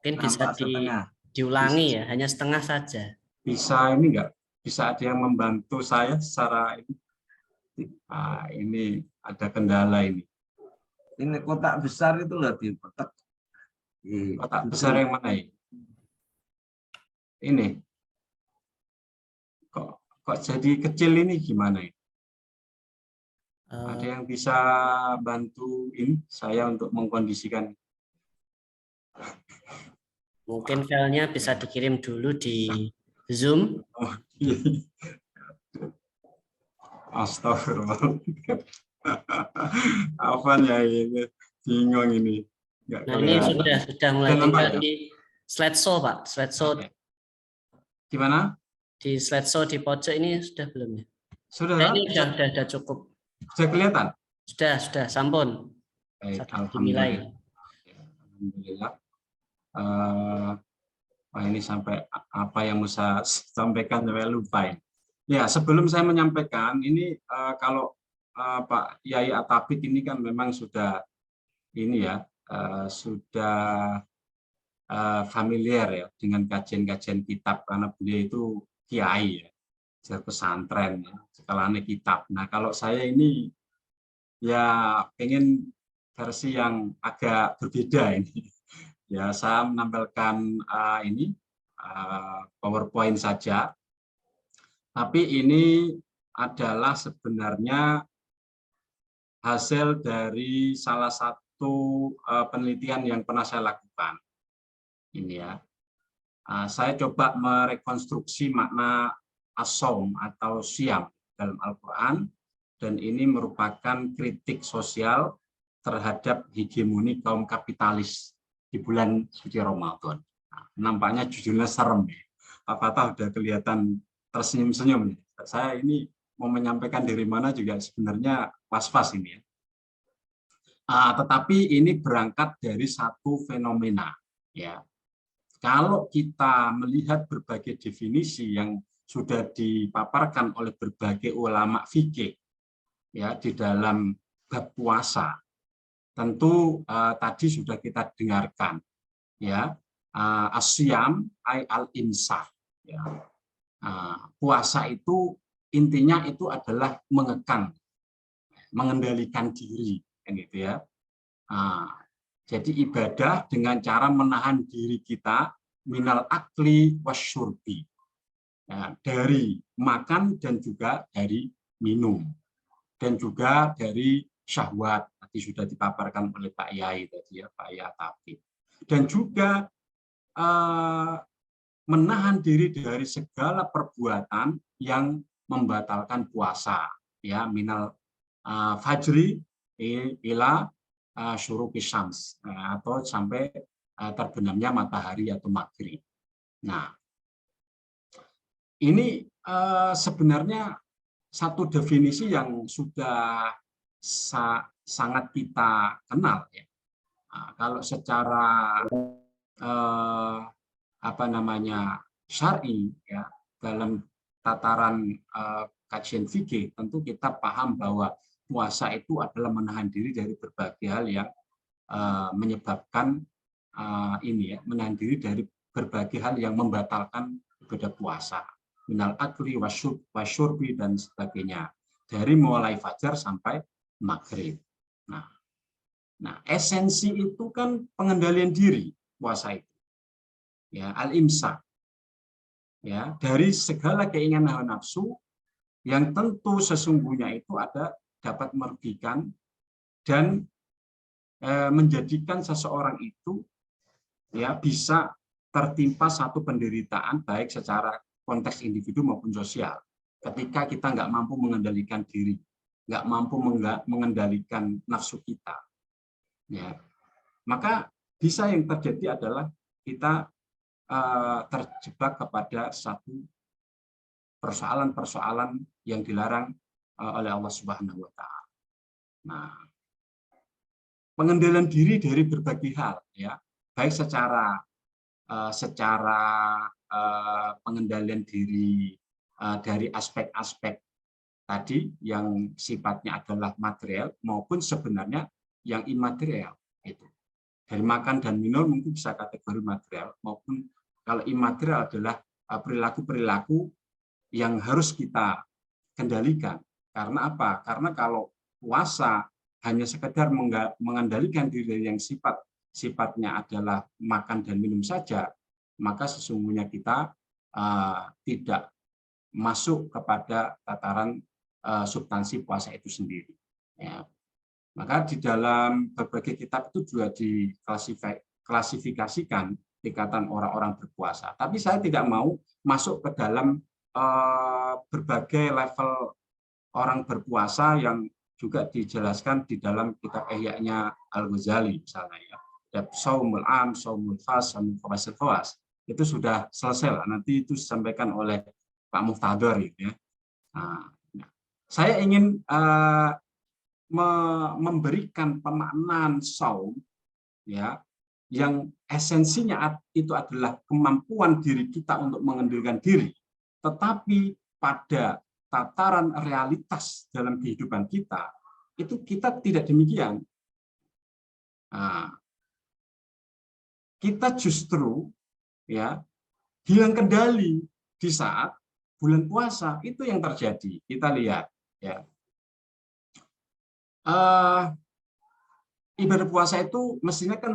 S3: Mungkin bisa
S2: nampak setengah.
S3: diulangi ya, hanya setengah saja.
S1: Bisa ini enggak? Bisa ada yang membantu saya secara ini? Ini ada kendala ini.
S2: Ini kotak besar itu loh dipetek.
S1: Kotak besar yang mana ini? Ini. Kok jadi kecil ini gimana ini? Ada yang bisa bantu ini saya untuk mengkondisikan?
S3: Mungkin filenya bisa dikirim dulu di Zoom.
S1: Oh, astagfirullah. Apanya ini? Bingung ini. Nggak
S3: Nah, ini
S1: kelihatan.
S3: sudah mulai
S1: Sudah nampak
S3: tinggal
S1: ya?
S3: di slideshow, Pak. Slideshow
S1: Oke. Gimana?
S3: di slideshow di pojok ini sudah belum ya?
S1: Sudah,
S3: Nah, ini sudah cukup.
S1: sudah kelihatan?
S3: Sudah, sampun.
S1: Baik,
S3: Sudah dimulai.
S1: Alhamdulillah. Ini sampai apa yang mau saya sampaikan sampai lupa. Ya, sebelum saya menyampaikan ini kalau Pak Yai Atabik ini kan memang sudah ini ya sudah familiar ya dengan kajian-kajian kitab karena beliau itu kiai ya, pesantren ya, sekolahnya kitab. Nah, kalau saya ini ya pengen versi yang agak berbeda ini. Ya, saya menampilkan ini PowerPoint saja. Tapi ini adalah sebenarnya hasil dari salah satu penelitian yang pernah saya lakukan. Ini ya. Saya coba merekonstruksi makna as-shaum atau siam dalam Al-Quran, dan ini merupakan kritik sosial terhadap hegemoni kaum kapitalis di bulan suci Ramadan. Nampaknya judulnya serem ya. Pak Fatah udah kelihatan tersenyum-senyum. Saya ini mau menyampaikan dari mana juga sebenarnya was-was ini ya. Tetapi ini berangkat dari satu fenomena ya. Kalau kita melihat berbagai definisi yang sudah dipaparkan oleh berbagai ulama fikih ya di dalam bab puasa, tentu tadi sudah kita dengarkan ya, asyam ay al-imsak ya. Puasa itu intinya itu adalah mengekang, mengendalikan diri kan gitu ya. Jadi ibadah dengan cara menahan diri kita minal akli wasyurbi, ya, dari makan dan juga dari minum, dan juga dari syahwat tadi sudah dipaparkan oleh Pak Yai tadi ya, Pak Yai Atabik, dan juga menahan diri dari segala perbuatan yang membatalkan puasa ya, minal fajri ila syuruqi syams, atau sampai terbenamnya matahari atau maghrib. Nah, ini sebenarnya satu definisi yang sudah sangat kita kenal ya. Kalau secara syar'i ya, dalam tataran kajian fikih tentu kita paham bahwa puasa itu adalah menahan diri dari berbagai hal yang menyebabkan ini ya, menahan diri dari berbagai hal yang membatalkan ibadah puasa, minal akli wasyurbi dan sebagainya, dari mulai fajar sampai maghrib. Nah, esensi itu kan pengendalian diri puasa itu ya, al-imsak ya, dari segala keinginan hawa nafsu yang tentu sesungguhnya itu dapat merugikan dan menjadikan seseorang itu ya bisa tertimpa satu penderitaan baik secara konteks individu maupun sosial ketika kita nggak mampu mengendalikan diri, nggak mampu mengendalikan nafsu kita ya, maka bisa yang terjadi adalah kita terjebak kepada satu persoalan-persoalan yang dilarang oleh Allah Subhanahu wa Ta'ala. Nah, pengendalian diri dari berbagai hal ya, baik secara pengendalian diri dari aspek-aspek tadi yang sifatnya adalah material maupun sebenarnya yang imaterial itu. Dari makan dan minum mungkin bisa kategori material, maupun kalau imaterial adalah perilaku-perilaku yang harus kita kendalikan. Karena apa? Karena kalau puasa hanya sekedar mengendalikan diri yang sifatnya adalah makan dan minum saja, maka sesungguhnya kita tidak masuk kepada tataran substansi puasa itu sendiri. Ya. Maka di dalam berbagai kitab itu juga diklasifikasikan tingkatan orang-orang berpuasa. Tapi saya tidak mau masuk ke dalam berbagai level orang berpuasa yang juga dijelaskan di dalam kitab Ihya-nya Al-Ghazali misalnya ya. Shaumul Am, Shaumul Khas, Shaumul Khawasil Khawas. Itu sudah selesai lah. Nanti itu disampaikan oleh Pak Muftadhar ya. Nah, saya ingin memberikan pemaknaan saum ya yang esensinya itu adalah kemampuan diri kita untuk mengendalikan diri, tetapi pada tataran realitas dalam kehidupan kita itu kita tidak demikian. Nah, kita justru ya hilang kendali di saat bulan puasa. Itu yang terjadi. Kita lihat ya. Ibadah puasa itu mestinya kan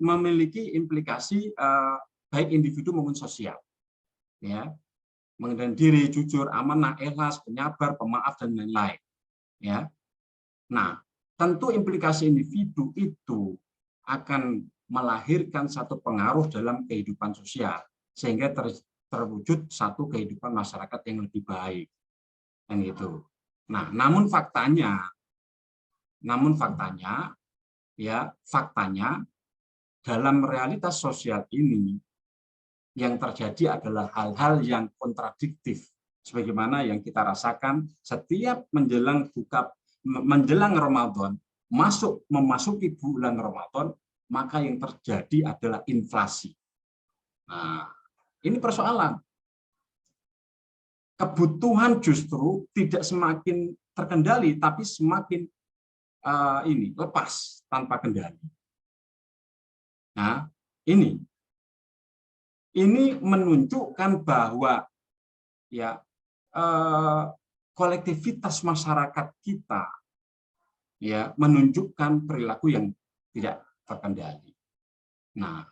S1: memiliki implikasi baik individu maupun sosial, ya, mengendalikan diri, jujur, amanah, ikhlas, penyabar, pemaaf dan lain-lain, ya. Nah, tentu implikasi individu itu akan melahirkan satu pengaruh dalam kehidupan sosial sehingga terwujud satu kehidupan masyarakat yang lebih baik, dan itu. Nah, namun faktanya ya faktanya dalam realitas sosial ini yang terjadi adalah hal-hal yang kontradiktif sebagaimana yang kita rasakan setiap menjelang Ramadan, memasuki bulan Ramadan, maka yang terjadi adalah inflasi. Nah, ini persoalan. Kebutuhan justru tidak semakin terkendali tapi semakin lepas tanpa kendali. Nah, ini menunjukkan bahwa ya kolektivitas masyarakat kita ya menunjukkan perilaku yang tidak terkendali. Nah,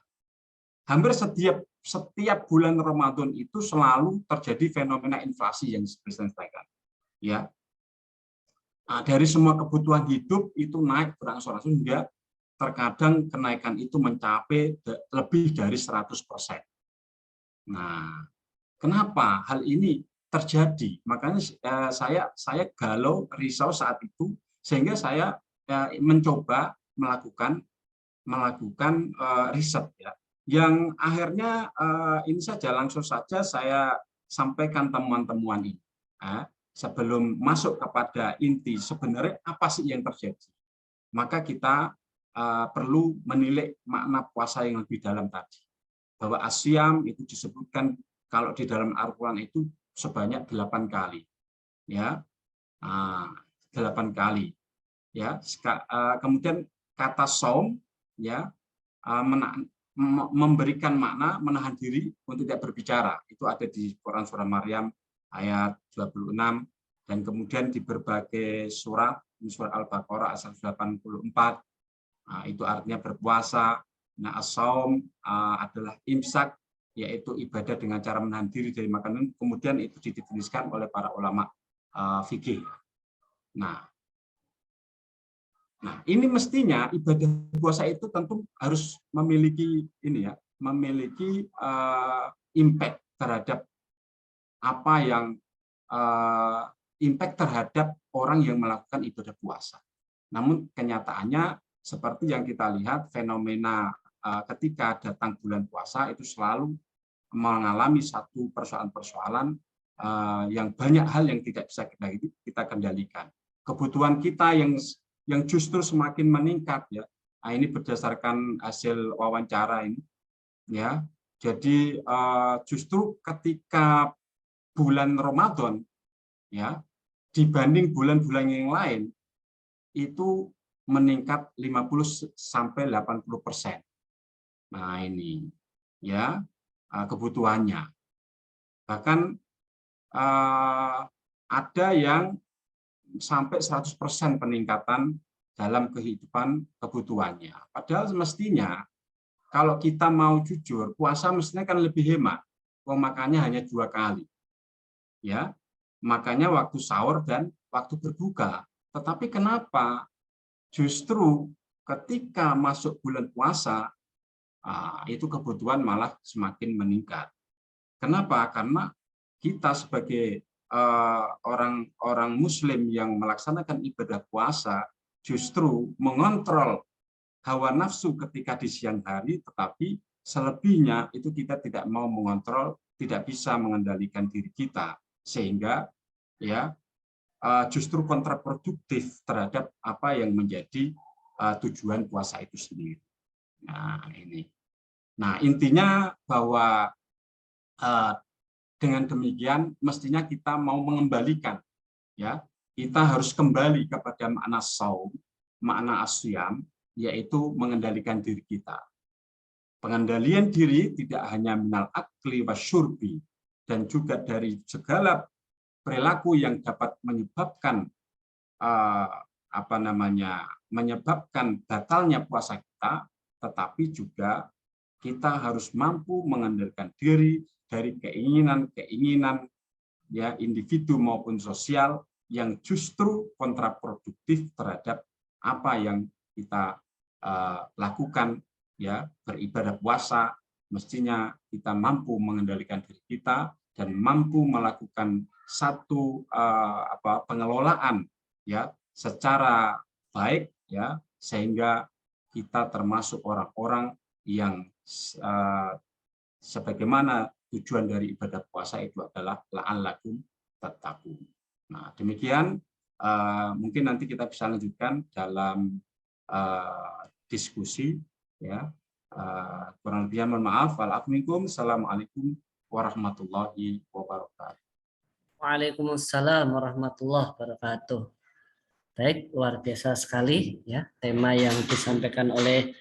S1: hampir setiap bulan Ramadan itu selalu terjadi fenomena inflasi yang seperti saya sampaikan. Ya. Nah, dari semua kebutuhan hidup itu naik berangsur-angsur hingga terkadang kenaikan itu mencapai lebih dari 100%. Nah, kenapa hal ini terjadi? Makanya saya galau, risau saat itu, sehingga saya mencoba melakukan riset ya. Yang akhirnya ini saja langsung saja saya sampaikan temuan-temuan ini. Sebelum masuk kepada inti sebenarnya apa sih yang terjadi, maka kita perlu menilik makna puasa yang lebih dalam tadi, bahwa asyam itu disebutkan kalau di dalam Al-Quran itu sebanyak 8 kali, ya, 8 kali, ya. Kemudian kata saum, ya, memberikan makna menahan diri untuk tidak berbicara, itu ada di Quran surah Maryam ayat 26, dan kemudian di berbagai surat Al-Baqarah ayat 84, itu artinya berpuasa. Nah, as-saum adalah imsak, yaitu ibadah dengan cara menahan diri dari makanan, kemudian itu didefinisikan oleh para ulama fikih. Nah, ini mestinya ibadah puasa itu tentu harus memiliki impact terhadap apa yang impact terhadap orang yang melakukan ibadah puasa. Namun kenyataannya seperti yang kita lihat, fenomena ketika datang bulan puasa itu selalu mengalami satu persoalan-persoalan yang banyak hal yang tidak bisa kita kendalikan. Kebutuhan kita yang justru semakin meningkat ya. Nah, ini berdasarkan hasil wawancara ini ya. Jadi justru ketika bulan Ramadan ya dibanding bulan-bulan yang lain itu meningkat 50 sampai 80%. Nah, ini ya kebutuhannya. Bahkan ada yang sampai 100% peningkatan dalam kehidupan kebutuhannya. Padahal semestinya kalau kita mau jujur, puasa mestinya kan lebih hemat. Makannya hanya 2 kali. Ya. Makanya waktu sahur dan waktu berbuka. Tetapi kenapa justru ketika masuk bulan puasa itu kebutuhan malah semakin meningkat. Kenapa? Karena kita sebagai orang Muslim yang melaksanakan ibadah puasa justru mengontrol hawa nafsu ketika di siang hari, tetapi selebihnya itu kita tidak mau mengontrol, tidak bisa mengendalikan diri kita, sehingga ya justru kontraproduktif terhadap apa yang menjadi tujuan puasa itu sendiri. Nah, ini. Nah, intinya bahwa dengan demikian mestinya kita mau mengembalikan, ya, kita harus kembali kepada makna saum, makna asyam, yaitu mengendalikan diri kita. Pengendalian diri tidak hanya minal akli wasyurbi, dan juga dari segala perilaku yang dapat menyebabkan menyebabkan batalnya puasa kita, tetapi juga kita harus mampu mengendalikan diri dari keinginan-keinginan ya individu maupun sosial yang justru kontraproduktif terhadap apa yang kita lakukan, ya, beribadah puasa. Mestinya kita mampu mengendalikan diri kita dan mampu melakukan satu pengelolaan, ya, secara baik, ya, sehingga kita termasuk orang-orang yang sebagaimana tujuan dari ibadah puasa itu adalah la'allakum tattaqun. Nah, demikian mungkin nanti kita bisa lanjutkan dalam diskusi, ya. Kurang lebihnya mohon maaf. Assalamualaikum warahmatullahi wabarakatuh.
S3: Waalaikumsalam warahmatullahi wabarakatuh. Baik, luar biasa sekali ya tema yang disampaikan oleh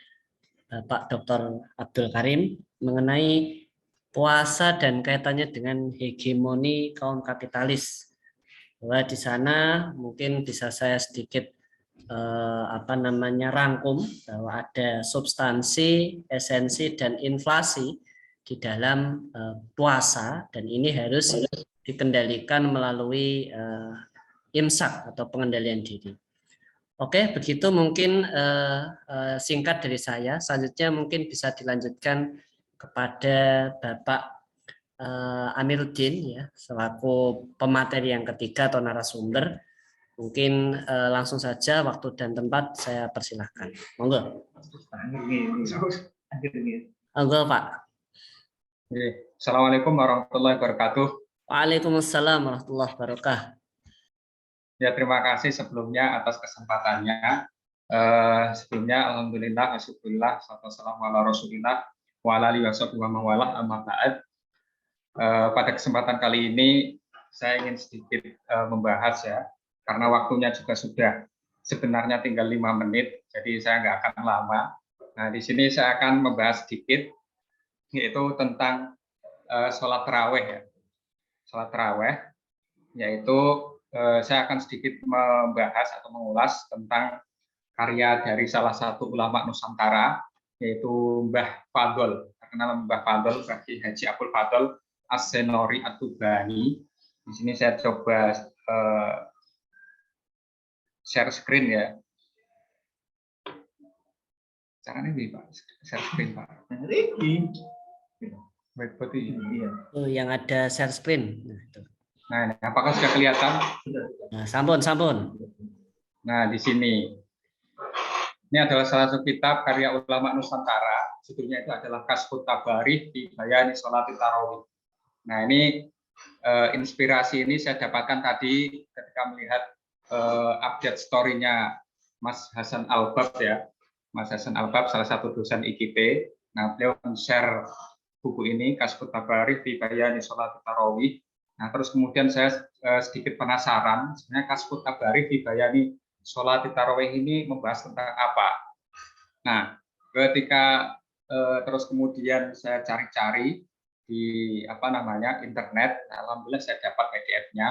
S3: Bapak Dr. Abdul Karim mengenai puasa dan kaitannya dengan hegemoni kaum kapitalis. Bahwa di sana mungkin bisa saya sedikit rangkum bahwa ada substansi, esensi dan inflasi di dalam puasa, dan ini harus dikendalikan melalui imsak atau pengendalian diri. Oke, begitu mungkin singkat dari saya. Selanjutnya mungkin bisa dilanjutkan kepada Bapak Amiruddin, ya, selaku pemateri yang ketiga atau narasumber. Mungkin langsung saja waktu dan tempat saya persilahkan. Monggo. Monggo, Pak.
S4: Assalamualaikum warahmatullahi wabarakatuh.
S3: Waalaikumsalam warahmatullahi wabarakatuh.
S4: Ya, terima kasih sebelumnya atas kesempatannya. Sebelumnya alhamdulillah, asyukurillah, wassalamu ala rasulillah wa ala alihi wa mawalah, amma ba'd. Pada kesempatan kali ini saya ingin sedikit membahas, ya, karena waktunya juga sudah sebenarnya tinggal 5 menit, jadi saya nggak akan lama. Nah, di sini saya akan membahas sedikit, yaitu tentang sholat taraweh, ya. Sholat taraweh, yaitu saya akan sedikit membahas atau mengulas tentang karya dari salah satu ulama Nusantara, yaitu Mbah Fadl, terkenal Mbah Fadl, Haji Abdul Fadl As-Senori At-Tubani. Di sini saya coba share screen, ya. Caranya ini, Pak, share screen, Pak.
S3: Oh, yang ada share screen.
S4: Nah, ini, apakah sudah kelihatan?
S3: Nah, sampun.
S4: Nah, di sini. Ini adalah salah satu kitab karya ulama Nusantara. Judulnya itu adalah Kasfut Tabarih fi Bayani Sholatit Tarawih. Nah, ini inspirasi ini saya dapatkan tadi ketika melihat update story-nya Mas Hasan Albab, ya. Mas Hasan Albab, salah satu dosen IKIP. Nah, beliau men-share buku ini, Kasfut Tabarih fi Bayani Sholatit Tarawih. Nah, terus kemudian saya sedikit penasaran, sebenarnya Kasfut Tabarih fi Bayani sholat tarawih ini membahas tentang apa. Nah, ketika terus kemudian saya cari-cari di internet, alhamdulillah saya dapat PDF-nya.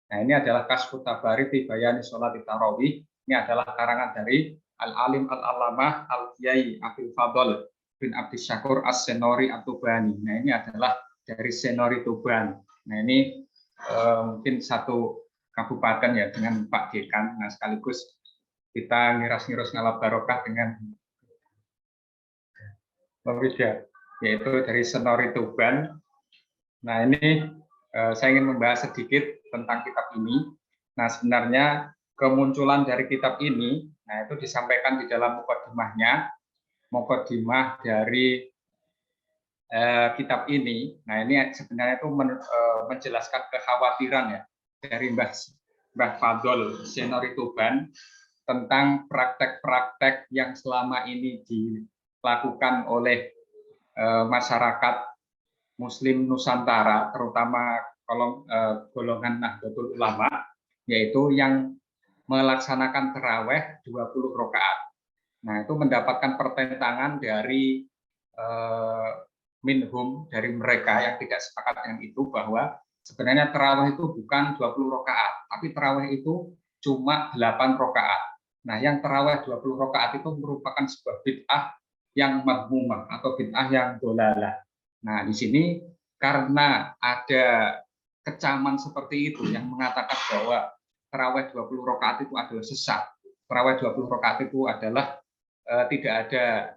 S4: Nah, ini adalah Kasfut Tabari fi Bayani Sholat Tarawih. Ini adalah karangan dari Al-Alim Al-Alamah Al-Kiai Abdul Fadl bin Abdi Syakur As-Senori At-Tubani. Nah, ini adalah dari Senori Tuban. Nah, ini mungkin satu kabupaten ya dengan Pak Dekan. Nah, sekaligus kita ngiras-ngiras ngalap barokah dengan Wida, yaitu dari Senori Tuban. Nah, ini saya ingin membahas sedikit tentang kitab ini. Nah, sebenarnya kemunculan dari kitab ini, nah itu disampaikan di dalam mukadimahnya, mukadimah dari kitab ini. Nah, ini sebenarnya itu menjelaskan kekhawatiran ya dari Mbah Fadl Senori Tuban tentang praktek-praktek yang selama ini dilakukan oleh masyarakat Muslim Nusantara, terutama golongan Nahdlatul Ulama, yaitu yang melaksanakan tarawih 20 rakaat. Nah, itu mendapatkan pertentangan dari minhum, dari mereka yang tidak sepakat dengan itu, bahwa sebenarnya tarawih itu bukan 20 rakaat, tapi tarawih itu cuma 8 rakaat. Nah, yang tarawih 20 rakaat itu merupakan sebuah bid'ah yang madmumah atau bid'ah yang dolalah. Nah, di sini karena ada kecaman seperti itu yang mengatakan bahwa tarawih 20 rakaat itu adalah sesat. Tarawih 20 rakaat itu adalah tidak ada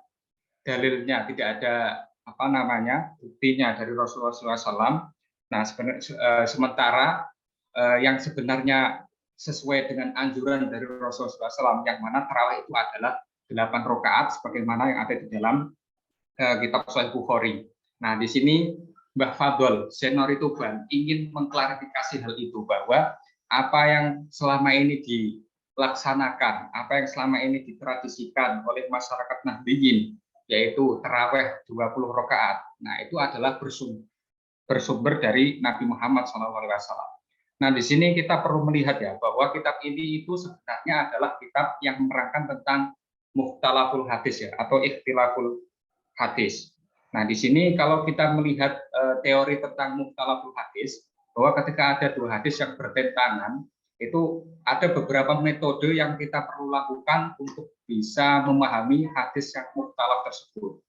S4: dalilnya, tidak ada buktinya dari Rasulullah SAW. Nah, sementara yang sebenarnya sesuai dengan anjuran dari Rasulullah SAW, yang mana tarawih itu adalah 8 rakaat sebagaimana yang ada di dalam kitab Sahih Bukhari. Nah, di sini Mbah Fadl Senori Tuban ingin mengklarifikasi hal itu, bahwa apa yang selama ini dilaksanakan, apa yang selama ini ditradisikan oleh masyarakat Nahdliyin, yaitu tarawih 20 rakaat. Nah, itu adalah bersumber dari Nabi Muhammad SAW. Nah, di sini kita perlu melihat ya, bahwa kitab ini itu sebenarnya adalah kitab yang menerangkan tentang mukhtalaful hadis ya, atau ikhtilaful hadis. Nah, di sini kalau kita melihat teori tentang mukhtalaful hadis, bahwa ketika ada dua hadis yang bertentangan, itu ada beberapa metode yang kita perlu lakukan untuk bisa memahami hadis yang mukhtalaf tersebut.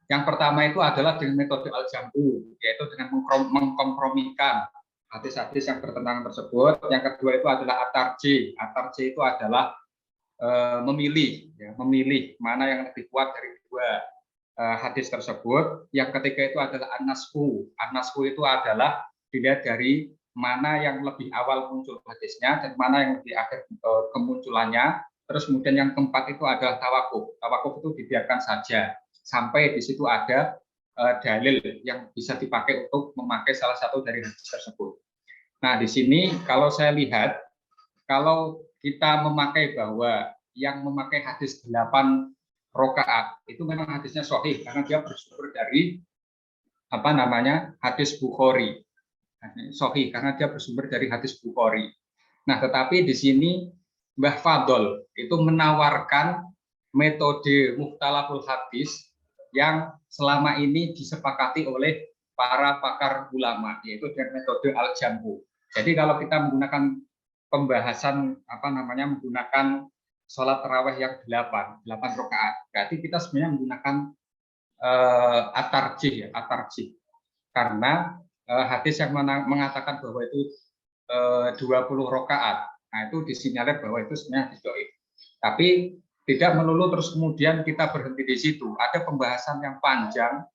S4: Yang pertama itu adalah dengan metode al-jam'u, yaitu dengan mengkompromikan hadis-hadis yang bertentangan tersebut. Yang kedua itu adalah at-tarjih. At-tarjih itu adalah memilih mana yang lebih kuat dari dua hadis tersebut. Yang ketiga itu adalah an-nasfu. An-nasfu itu adalah dilihat dari mana yang lebih awal muncul hadisnya dan mana yang lebih akhir kemunculannya. Terus kemudian yang keempat itu adalah tawakuf. Tawakuf itu dibiarkan saja sampai di situ ada dalil yang bisa dipakai untuk memakai salah satu dari hadis tersebut. Nah, di sini kalau saya lihat, kalau kita memakai bahwa yang memakai hadis 8 rakaat itu memang hadisnya sahih karena dia bersumber dari hadis Bukhari. Sahih karena dia bersumber dari hadis Bukhari. Nah, tetapi di sini Mbah Fadl itu menawarkan metode mukhtalaful hadis yang selama ini disepakati oleh para pakar ulama, yaitu dengan metode al-jam'u. Jadi kalau kita menggunakan pembahasan menggunakan sholat tarawih yang 8 rakaat, berarti kita sebenarnya menggunakan at-tarjih ya, at-tarjih. Karena hadis yang mengatakan bahwa itu 20 rakaat, nah itu disinyalir bahwa itu sebenarnya dhaif. Tapi tidak melulu terus kemudian kita berhenti di situ. Ada pembahasan yang panjang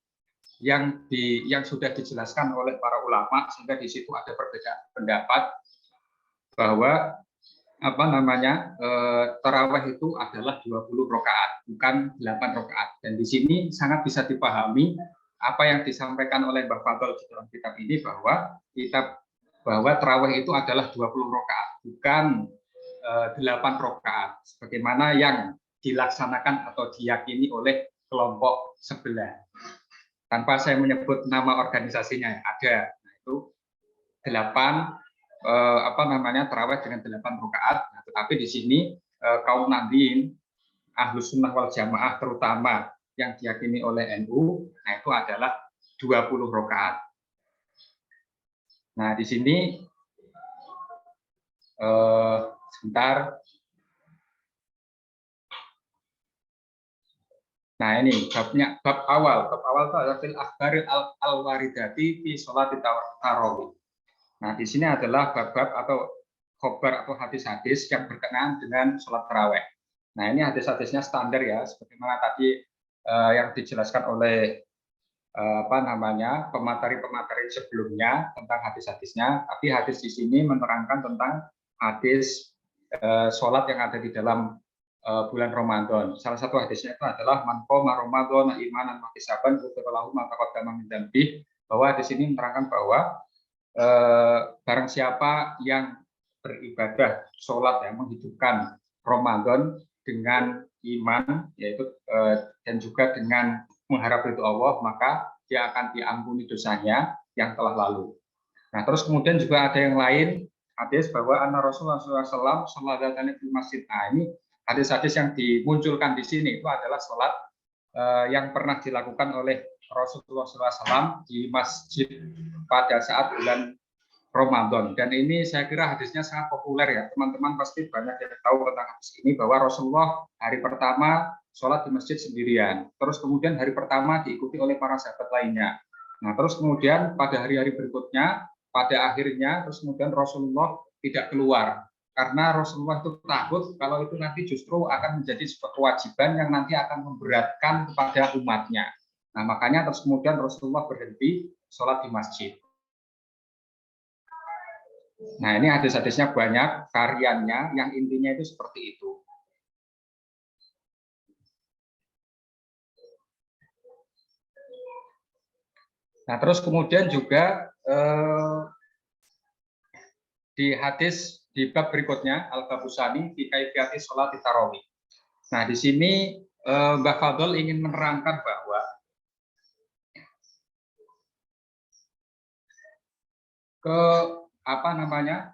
S4: yang sudah dijelaskan oleh para ulama, sehingga di situ ada perbedaan pendapat bahwa tarawih itu adalah 20 rakaat, bukan 8 rakaat. Dan di sini sangat bisa dipahami apa yang disampaikan oleh Mbah Fadl di dalam kitab ini, bahwa tarawih itu adalah 20 rakaat, bukan 8 rakaat sebagaimana yang dilaksanakan atau diyakini oleh kelompok sebelah. Tanpa saya menyebut nama organisasinya, ada, nah, itu 8 tarawih dengan 8 rakaat. Nah, tetapi di sini kaum Nahdliyin, Ahlus Sunnah wal Jamaah terutama yang diyakini oleh NU, nah itu adalah 20 rakaat. Nah, di sini sebentar. Nah, ini bab awal itu adalah fil akhbaril al-waridati fi sholat tarawih. Nah, di sini adalah bab-bab atau khobar atau hadis-hadis yang berkenaan dengan sholat tarawih. Nah, ini hadis-hadisnya standar ya, sebagaimana tadi yang dijelaskan oleh pemateri-pemateri sebelumnya tentang hadis-hadisnya. Tapi hadis di sini menerangkan tentang hadis sholat yang ada di dalam bulan Ramadan. Salah satu hadisnya itu adalah man qoma Ramadan imanan wa ihtisaban ghufira lahu ma taqaddama min dzambi, bahwa di sini menerangkan bahwa barang siapa yang beribadah sholat yang menghidupkan Ramadan dengan iman, yaitu dan juga dengan mengharap ridho Allah, maka dia akan diampuni dosanya yang telah lalu. Nah, terus kemudian juga ada yang lain hadis bahwa anna Rasulullah SAW sholat di masjid. Nah, ini hadis-hadis yang dimunculkan di sini itu adalah sholat yang pernah dilakukan oleh Rasulullah SAW di masjid pada saat bulan Ramadan. Dan ini saya kira hadisnya sangat populer ya, teman-teman pasti banyak yang tahu tentang hadis ini, bahwa Rasulullah hari pertama sholat di masjid sendirian, terus kemudian hari pertama diikuti oleh para sahabat lainnya. Nah, terus kemudian pada hari-hari berikutnya, pada akhirnya terus kemudian Rasulullah tidak keluar, karena Rasulullah itu takut kalau itu nanti justru akan menjadi sebuah kewajiban yang nanti akan memberatkan kepada umatnya. Nah, makanya terus kemudian Rasulullah berhenti sholat di masjid. Nah, ini hadis-hadisnya banyak, variannya yang intinya itu seperti itu. Nah, terus kemudian juga di hadis di bab berikutnya Al-Babusani fi kaifiyati sholat tarawih. Nah, di sini Mbak Fadl ingin menerangkan bahwa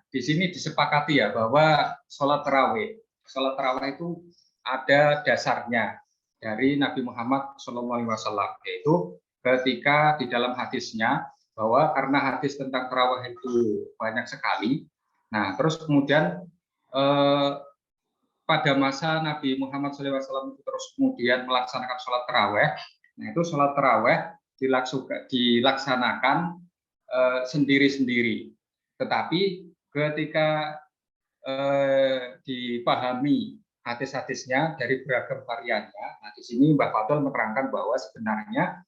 S4: di sini disepakati ya bahwa sholat tarawih itu ada dasarnya dari Nabi Muhammad SAW, yaitu ketika di dalam hadisnya bahwa karena hadis tentang tarawih itu banyak sekali. Nah, terus kemudian pada masa Nabi Muhammad SAW itu terus kemudian melaksanakan sholat tarawih. Nah, itu sholat tarawih dilaksanakan sendiri-sendiri. Tetapi ketika dipahami hadis-hadisnya dari beragam variannya, nah di sini Mbak Fadl menerangkan bahwa sebenarnya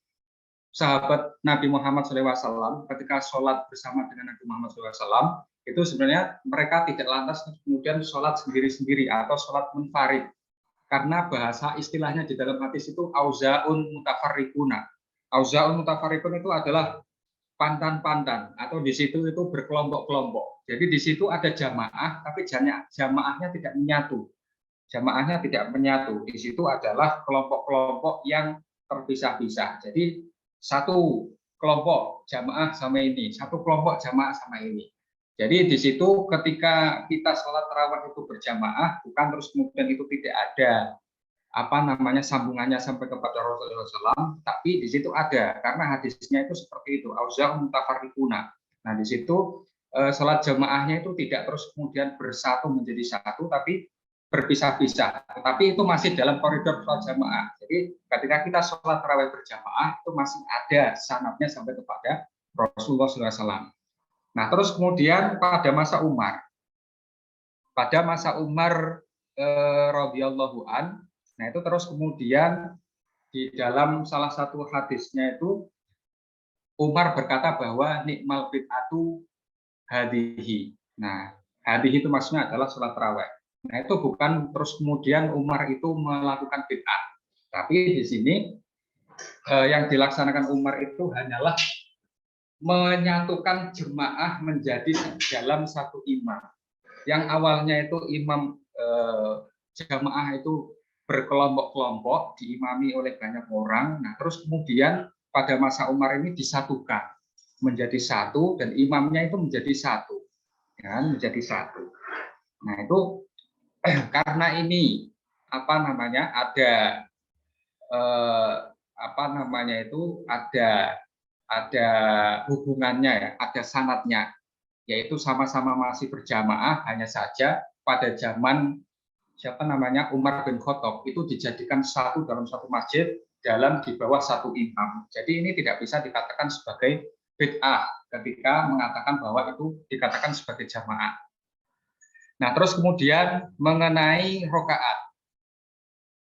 S4: sahabat Nabi Muhammad SAW ketika sholat bersama dengan Nabi Muhammad SAW itu sebenarnya mereka tidak lantas kemudian sholat sendiri-sendiri atau sholat munfarid, karena bahasa istilahnya di dalam hadis itu auzaun mutafarriquna. Auzaun mutafarriqun itu adalah pantan-pantan, atau di situ itu berkelompok-kelompok. Jadi di situ ada jamaah, tapi jamaahnya tidak menyatu. Jamaahnya tidak menyatu. Di situ adalah kelompok-kelompok yang terpisah-pisah. Jadi satu kelompok jamaah sama ini, satu kelompok jamaah sama ini. Jadi di situ ketika kita sholat tarawih itu berjamaah, bukan terus kemudian itu tidak ada sambungannya sampai kepada Rasulullah SAW, tapi di situ ada, karena hadisnya itu seperti itu, auzaun mutafarriquna. Nah, di situ sholat jamaahnya itu tidak terus kemudian bersatu menjadi satu, tapi berpisah-pisah. Tetapi itu masih dalam koridor sholat jamaah. Jadi ketika kita sholat tarawih berjamaah itu masih ada sanadnya sampai kepada Rasulullah SAW. Nah, terus kemudian pada masa Umar radhiyallahu an, nah itu terus kemudian di dalam salah satu hadisnya itu Umar berkata bahwa nikmal bid'atu hadihi. Nah, hadihi itu maksudnya adalah sholat tarawih. Nah, itu bukan terus kemudian Umar itu melakukan bid'ah. Tapi di sini yang dilaksanakan Umar itu hanyalah menyatukan jemaah menjadi dalam satu imam. Yang awalnya itu imam jemaah itu berkelompok-kelompok diimami oleh banyak orang. Nah, terus kemudian pada masa Umar ini disatukan menjadi satu dan imamnya itu menjadi satu. kan, menjadi satu. Nah itu karena ini apa namanya ada ada hubungannya ya, ada sanadnya, yaitu sama-sama masih berjamaah, hanya saja pada zaman Umar bin Khattab itu dijadikan satu dalam satu masjid di bawah satu imam. Jadi ini tidak bisa dikatakan sebagai bid'ah ketika mengatakan bahwa itu dikatakan sebagai jamaah. Nah, terus kemudian mengenai rokaat.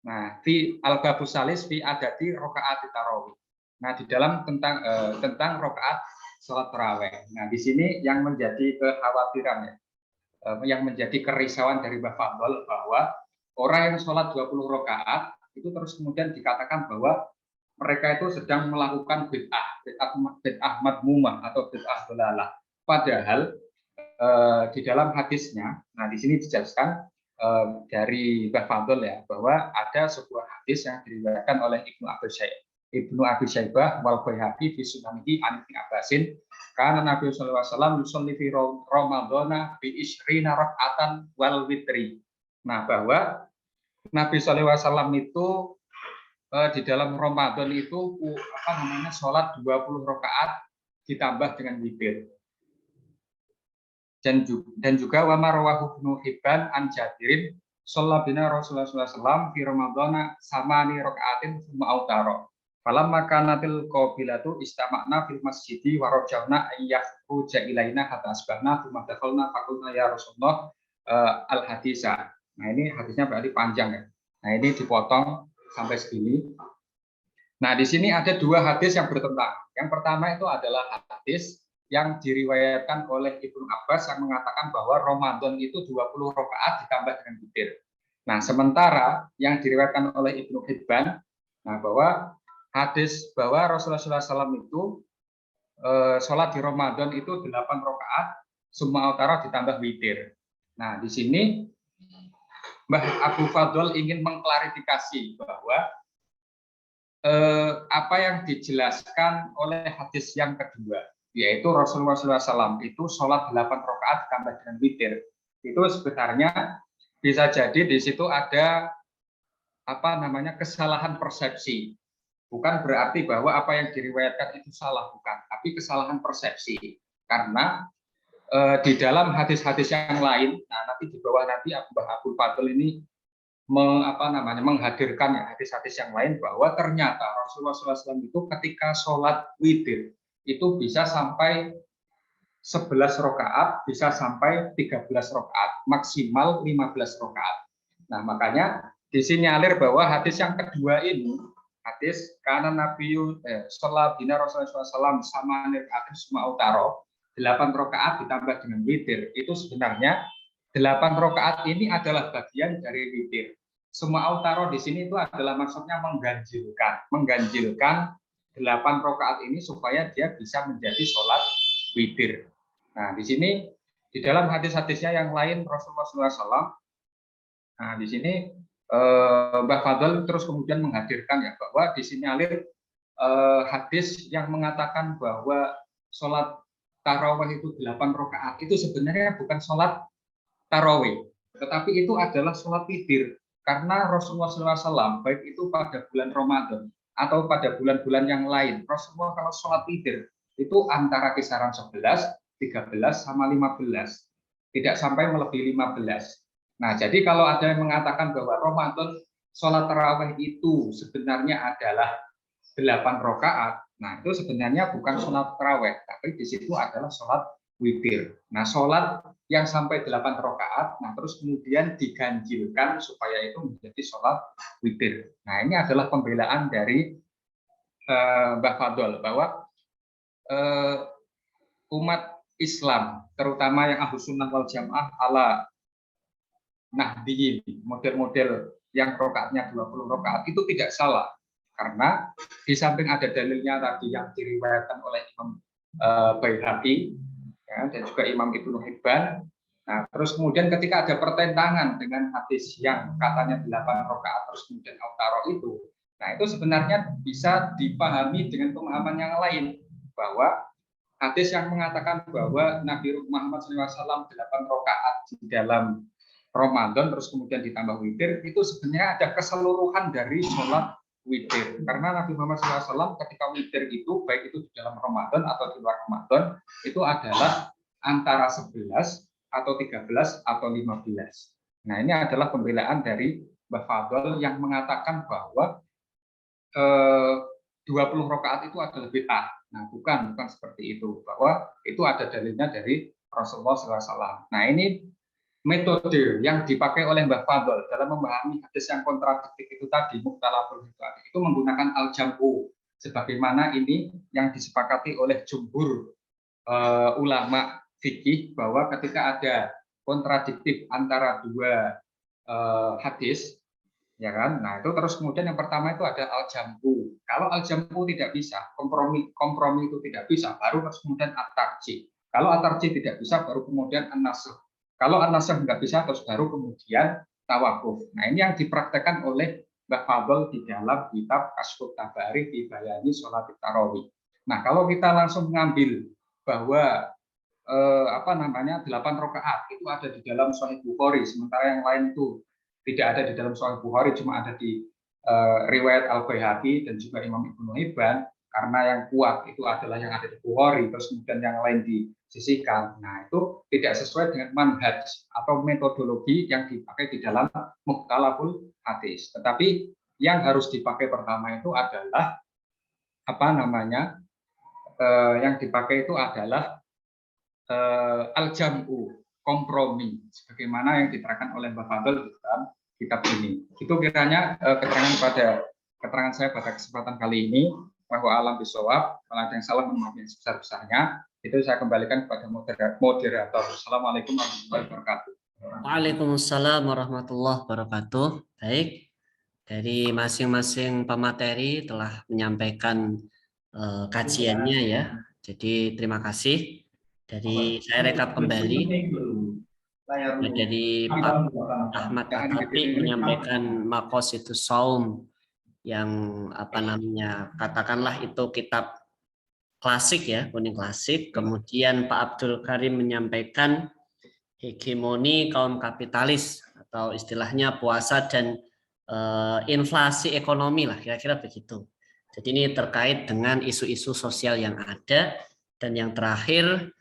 S4: Nah, fi al-babus salis fi adati rokaat tarawih. Nah, di dalam tentang rokaat salat tarawih. Nah, di sini yang menjadi kekhawatiran ya, yang menjadi kerisauan dari Mbah Fadl bahwa orang yang sholat 20 rakaat itu terus kemudian dikatakan bahwa mereka itu sedang melakukan bid'ah madmumah atau bid'ah dhalalah. Padahal di dalam hadisnya, nah di sini dijelaskan dari Mbah Fadl ya, bahwa ada sebuah hadis yang diriwayatkan oleh Ibnu Abi Syaibah wal Baihaqi fi Sunanihi an Ibnu Abbasin, karena Nabi sallallahu alaihi wasallam yusolli fi Ramadhana bi isrina raka'atan wal witri. Nah, bahwa Nabi sallallahu alaihi wasallam itu di dalam Ramadan itu sholat 20 rakaat ditambah dengan witir. Dan juga wa marwahu Ibnu Hibban an Jabirin shalla bina Rasulullah sallallahu alaihi wasallam fi Ramadhana samani raka'atin tsumma autara. Falamma kanatil qabilatu istama'na fil masjidi wa rajawna ayyahruja ilaina hatta asbahna tsumma dakhalna faqulna ya Rasulullah al-hadisa. Nah, ini hadisnya berarti panjang ya. Nah, ini dipotong sampai segini. Nah, di sini ada dua hadis yang bertentangan. Yang pertama itu adalah hadis yang diriwayatkan oleh Ibnu Abbas yang mengatakan bahwa Ramadan itu 20 rakaat ditambah dengan witir. Nah, sementara yang diriwayatkan oleh Ibnu Hibban, nah bahwa hadis bahwa Rasulullah SAW itu sholat di Ramadan itu 8 rakaat, summa autara ditambah witir. Nah, di sini Mbah Abu Fadl ingin mengklarifikasi bahwa apa yang dijelaskan oleh hadis yang kedua, yaitu Rasulullah SAW itu sholat 8 rakaat ditambah dengan witir. Itu sebenarnya bisa jadi di situ ada kesalahan persepsi. Bukan berarti bahwa apa yang diriwayatkan itu salah, bukan, tapi kesalahan persepsi. Karena di dalam hadis-hadis yang lain, nah nanti di bawah nanti Mbah Abu Fadl ini menghadirkan ya hadis-hadis yang lain bahwa ternyata Rasulullah SAW itu ketika sholat witir itu bisa sampai 11 rakaat, bisa sampai 13 rakaat, maksimal 15 rakaat. Nah, makanya disinyalir bahwa hadis yang kedua ini, hadis karena Nabi sholat bina Rasulullah SAW sama nirkatin semua utaro, 8 rakaat ditambah dengan witir, itu sebenarnya 8 rakaat ini adalah bagian dari witir. Semua utaro di sini itu adalah maksudnya mengganjilkan 8 rakaat ini supaya dia bisa menjadi sholat witir. Nah, di sini di dalam hadis-hadisnya yang lain Rasulullah SAW, nah di sini Mbah Fadl terus kemudian menghadirkan ya bahwa disinyalir hadis yang mengatakan bahwa sholat tarawih itu 8 rakaat itu sebenarnya bukan sholat tarawih, tetapi itu adalah sholat witir. Karena Rasulullah SAW baik itu pada bulan Ramadan atau pada bulan-bulan yang lain, Rasulullah kalau sholat witir itu antara kisaran 11, 13 sama 15, tidak sampai melebihi 15. Nah, jadi kalau ada yang mengatakan bahwa Ramadan sholat tarawih itu sebenarnya adalah 8 rakaat, nah itu sebenarnya bukan sholat tarawih, tapi di situ adalah sholat witir. Nah, sholat yang sampai 8 rakaat, nah terus kemudian diganjilkan supaya itu menjadi sholat witir. Nah, ini adalah pembelaan dari Mbah Fadl bahwa umat Islam, terutama yang Ahlus Sunnah wal Jamaah ala nahdiyin, model-model yang rakaatnya 20 rakaat itu tidak salah. Karena di samping ada dalilnya tadi yang diriwayatkan oleh Imam Baihaqi ya, dan juga Imam Ibnu Hibban. Nah, terus kemudian ketika ada pertentangan dengan hadis yang katanya 8 rakaat terus kemudian autaro itu, nah itu sebenarnya bisa dipahami dengan pemahaman yang lain bahwa hadis yang mengatakan bahwa Nabi Muhammad SAW 8 rakaat di dalam Ramadan terus kemudian ditambah witir, itu sebenarnya ada keseluruhan dari sholat witir. Karena Nabi Muhammad SAW ketika witir itu, baik itu di dalam Ramadan atau di luar Ramadan, itu adalah antara 11 atau 13 atau 15. Nah, ini adalah pembelaan dari Mbah Fadl yang mengatakan bahwa 20 rakaat itu adalah bid'ah. Nah, bukan seperti itu. Bahwa itu ada dalilnya dari Rasulullah SAW. Nah, ini metode yang dipakai oleh Mbah Fadl dalam memahami hadis yang kontradiktif itu tadi, mukhtalaful hadits, itu menggunakan al-jam'u. Sebagaimana ini yang disepakati oleh jumhur ulama fikih, bahwa ketika ada kontradiktif antara dua hadis, ya kan? Nah, itu terus kemudian yang pertama itu ada al-jam'u. Kalau al-jam'u tidak bisa, kompromi itu tidak bisa, baru terus kemudian at-tarjih. Kalau at-tarjih tidak bisa, baru kemudian an-nasakh. Kalau an-nasakh nggak bisa, terus baru kemudian tawakuf. Nah, ini yang dipraktekkan oleh Mbah Fadl di dalam kitab Kasyfut Tabarih fi Bayani Sholat Tarawih. Nah, kalau kita langsung mengambil bahwa 8 rakaat itu ada di dalam Sahih Bukhari, sementara yang lain itu tidak ada di dalam Sahih Bukhari, cuma ada di riwayat Al-Baihaqi dan juga Imam Ibnu Hibban, karena yang kuat itu adalah yang ada di Bukhari, terus kemudian yang lain disisihkan. Nah, itu tidak sesuai dengan manhaj atau metodologi yang dipakai di dalam mukhtalaful hadis. Tetapi yang harus dipakai pertama itu adalah yang dipakai itu adalah al-jam'u, kompromi, sebagaimana yang diterangkan oleh Mbah Fadl di dalam kitab ini. Itu kiranya keterangan saya pada kesempatan kali ini. Wallahu a'lam bishawab. Kalau ada yang salah, mohon maaf yang sebesar-besarnya. Itu saya kembalikan kepada moderator. Assalamualaikum warahmatullahi wabarakatuh.
S3: Waalaikumsalam warahmatullahi wabarakatuh. Baik, dari masing-masing pemateri telah menyampaikan kajiannya ya. Jadi terima kasih. Dari saya rekap kembali. Dari Pak Ahmad Atapi menyampaikan Maqasidus Shaum yang katakanlah itu kitab klasik ya, kuning klasik. Kemudian Pak Abdul Karim menyampaikan hegemoni kaum kapitalis atau istilahnya puasa dan inflasi ekonomi lah, kira-kira begitu. Jadi ini terkait dengan isu-isu sosial yang ada. Dan yang terakhir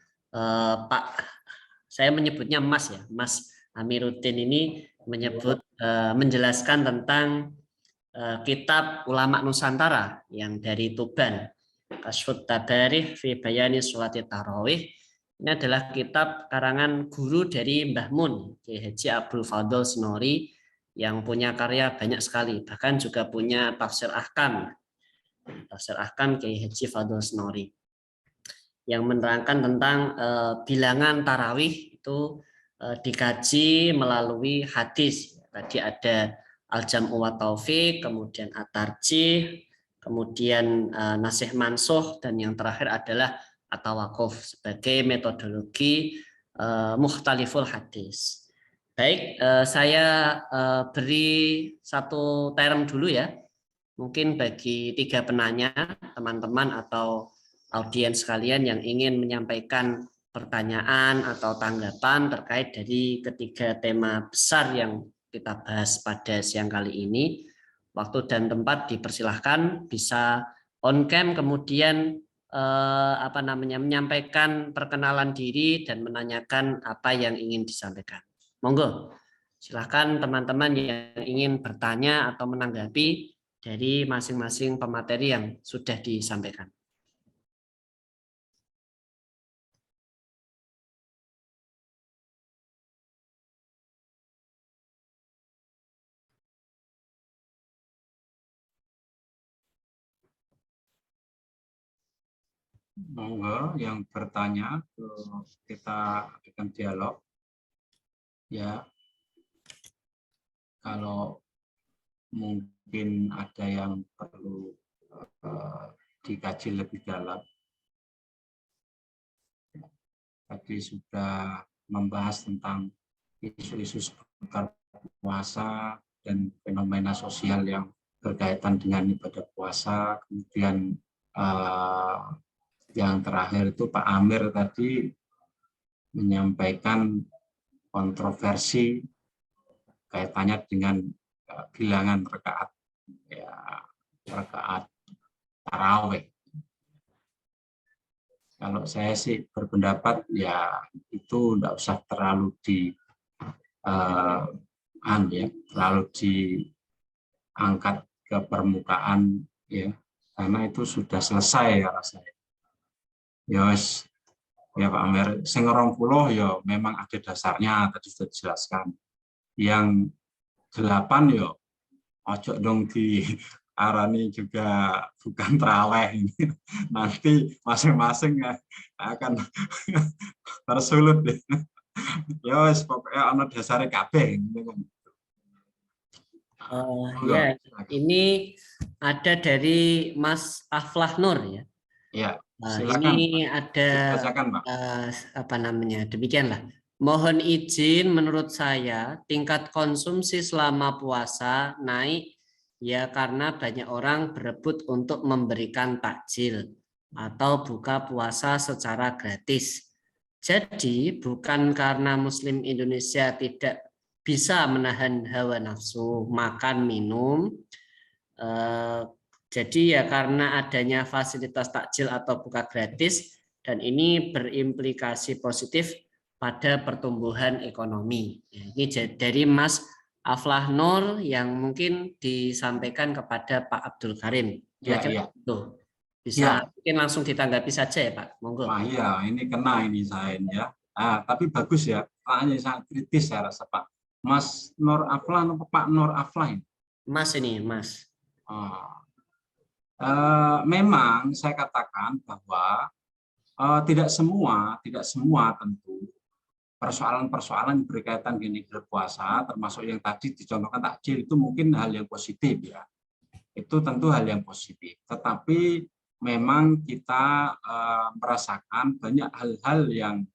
S3: saya menyebutnya Mas ya, Mas Amiruddin ini menjelaskan tentang kitab Ulama Nusantara yang dari Tuban, Kasyfut Tabarih fi Bayani Sholat Tarawih. Ini adalah kitab karangan guru dari Mbah Mun, Kiai Haji Abdul Fadl Shnori, yang punya karya banyak sekali, bahkan juga punya tafsir ahkam Kiai Haji Fadl Shnori, yang menerangkan tentang bilangan tarawih itu dikaji melalui hadis. Tadi ada al-jam'u wa taufiq, kemudian at-tarjih, kemudian nasih mansuh, dan yang terakhir adalah at-tawaquf sebagai metodologi mukhtaliful hadis. Baik, saya beri satu term dulu ya. Mungkin bagi 3 penanya, teman-teman atau audiens sekalian yang ingin menyampaikan pertanyaan atau tanggapan terkait dari ketiga tema besar yang kita bahas pada siang kali ini. Waktu dan tempat dipersilahkan, bisa on cam, kemudian menyampaikan perkenalan diri dan menanyakan apa yang ingin disampaikan. Monggo, silahkan teman-teman yang ingin bertanya atau menanggapi dari masing-masing pemateri yang sudah disampaikan.
S1: Monggo yang bertanya, kita akan dialog ya. Kalau mungkin ada yang perlu dikaji lebih dalam, tadi sudah membahas tentang isu-isu seputar puasa dan fenomena sosial yang berkaitan dengan ibadah puasa, kemudian Yang terakhir itu Pak Amir tadi menyampaikan kontroversi kaitannya dengan bilangan rakaat, ya, rakaat taraweh. Kalau saya sih berpendapat ya itu tidak usah terlalu terlalu diangkat ke permukaan, ya, karena itu sudah selesai ya rasanya. Yos, ya Pak Amir, sing 20 ya memang ada dasarnya, tadi sudah dijelaskan. Yang 8 ya ojo dong di arani juga bukan terawih ini. Nanti masing-masing akan tersulut deh. Ya wis pokoknya ana dasare kabeh.
S3: Ya, ini ada dari Mas Aflah Nur ya.
S1: Ya,
S3: Nah,
S1: silakan.
S3: ini ada
S1: Bacakan, Pak.
S3: apa namanya? Demikianlah. Mohon izin, menurut saya tingkat konsumsi selama puasa naik ya karena banyak orang berebut untuk memberikan takjil atau buka puasa secara gratis. Jadi bukan karena Muslim Indonesia tidak bisa menahan hawa nafsu makan minum. Jadi ya karena adanya fasilitas takjil atau buka gratis dan ini berimplikasi positif pada pertumbuhan ekonomi. Ini dari Mas Aflah Nur yang mungkin disampaikan kepada Pak Abdul Karim. Kira-kira itu bisa mungkin langsung ditanggapi saja ya Pak. Monggo.
S1: Wah iya, ini kena ini saya ya. Tapi bagus ya, pertanyaannya sangat kritis saya rasa Pak. Mas Nur Aflah atau Pak Nur Aflah ini?
S3: Mas ini, Mas.
S1: Memang saya katakan bahwa tidak semua tentu persoalan-persoalan berkaitan dengan berpuasa, termasuk yang tadi dicontohkan takjil, itu mungkin hal yang positif ya. Itu tentu hal yang positif. Tetapi memang kita merasakan banyak hal-hal yang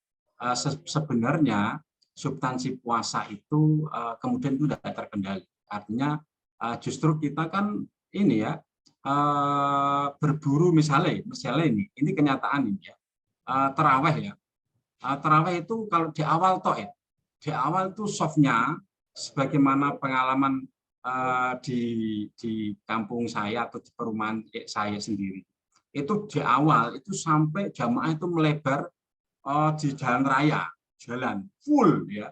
S1: sebenarnya substansi puasa itu kemudian itu tidak terkendali. Artinya justru kita kan ini ya berburu misalnya ini kenyataan ini ya, terawih ya. Terawih itu kalau di awal toh ya, di awal itu softnya sebagaimana pengalaman di kampung saya atau di perumahan saya sendiri, itu di awal itu sampai jamaah itu melebar di jalan raya, jalan full ya.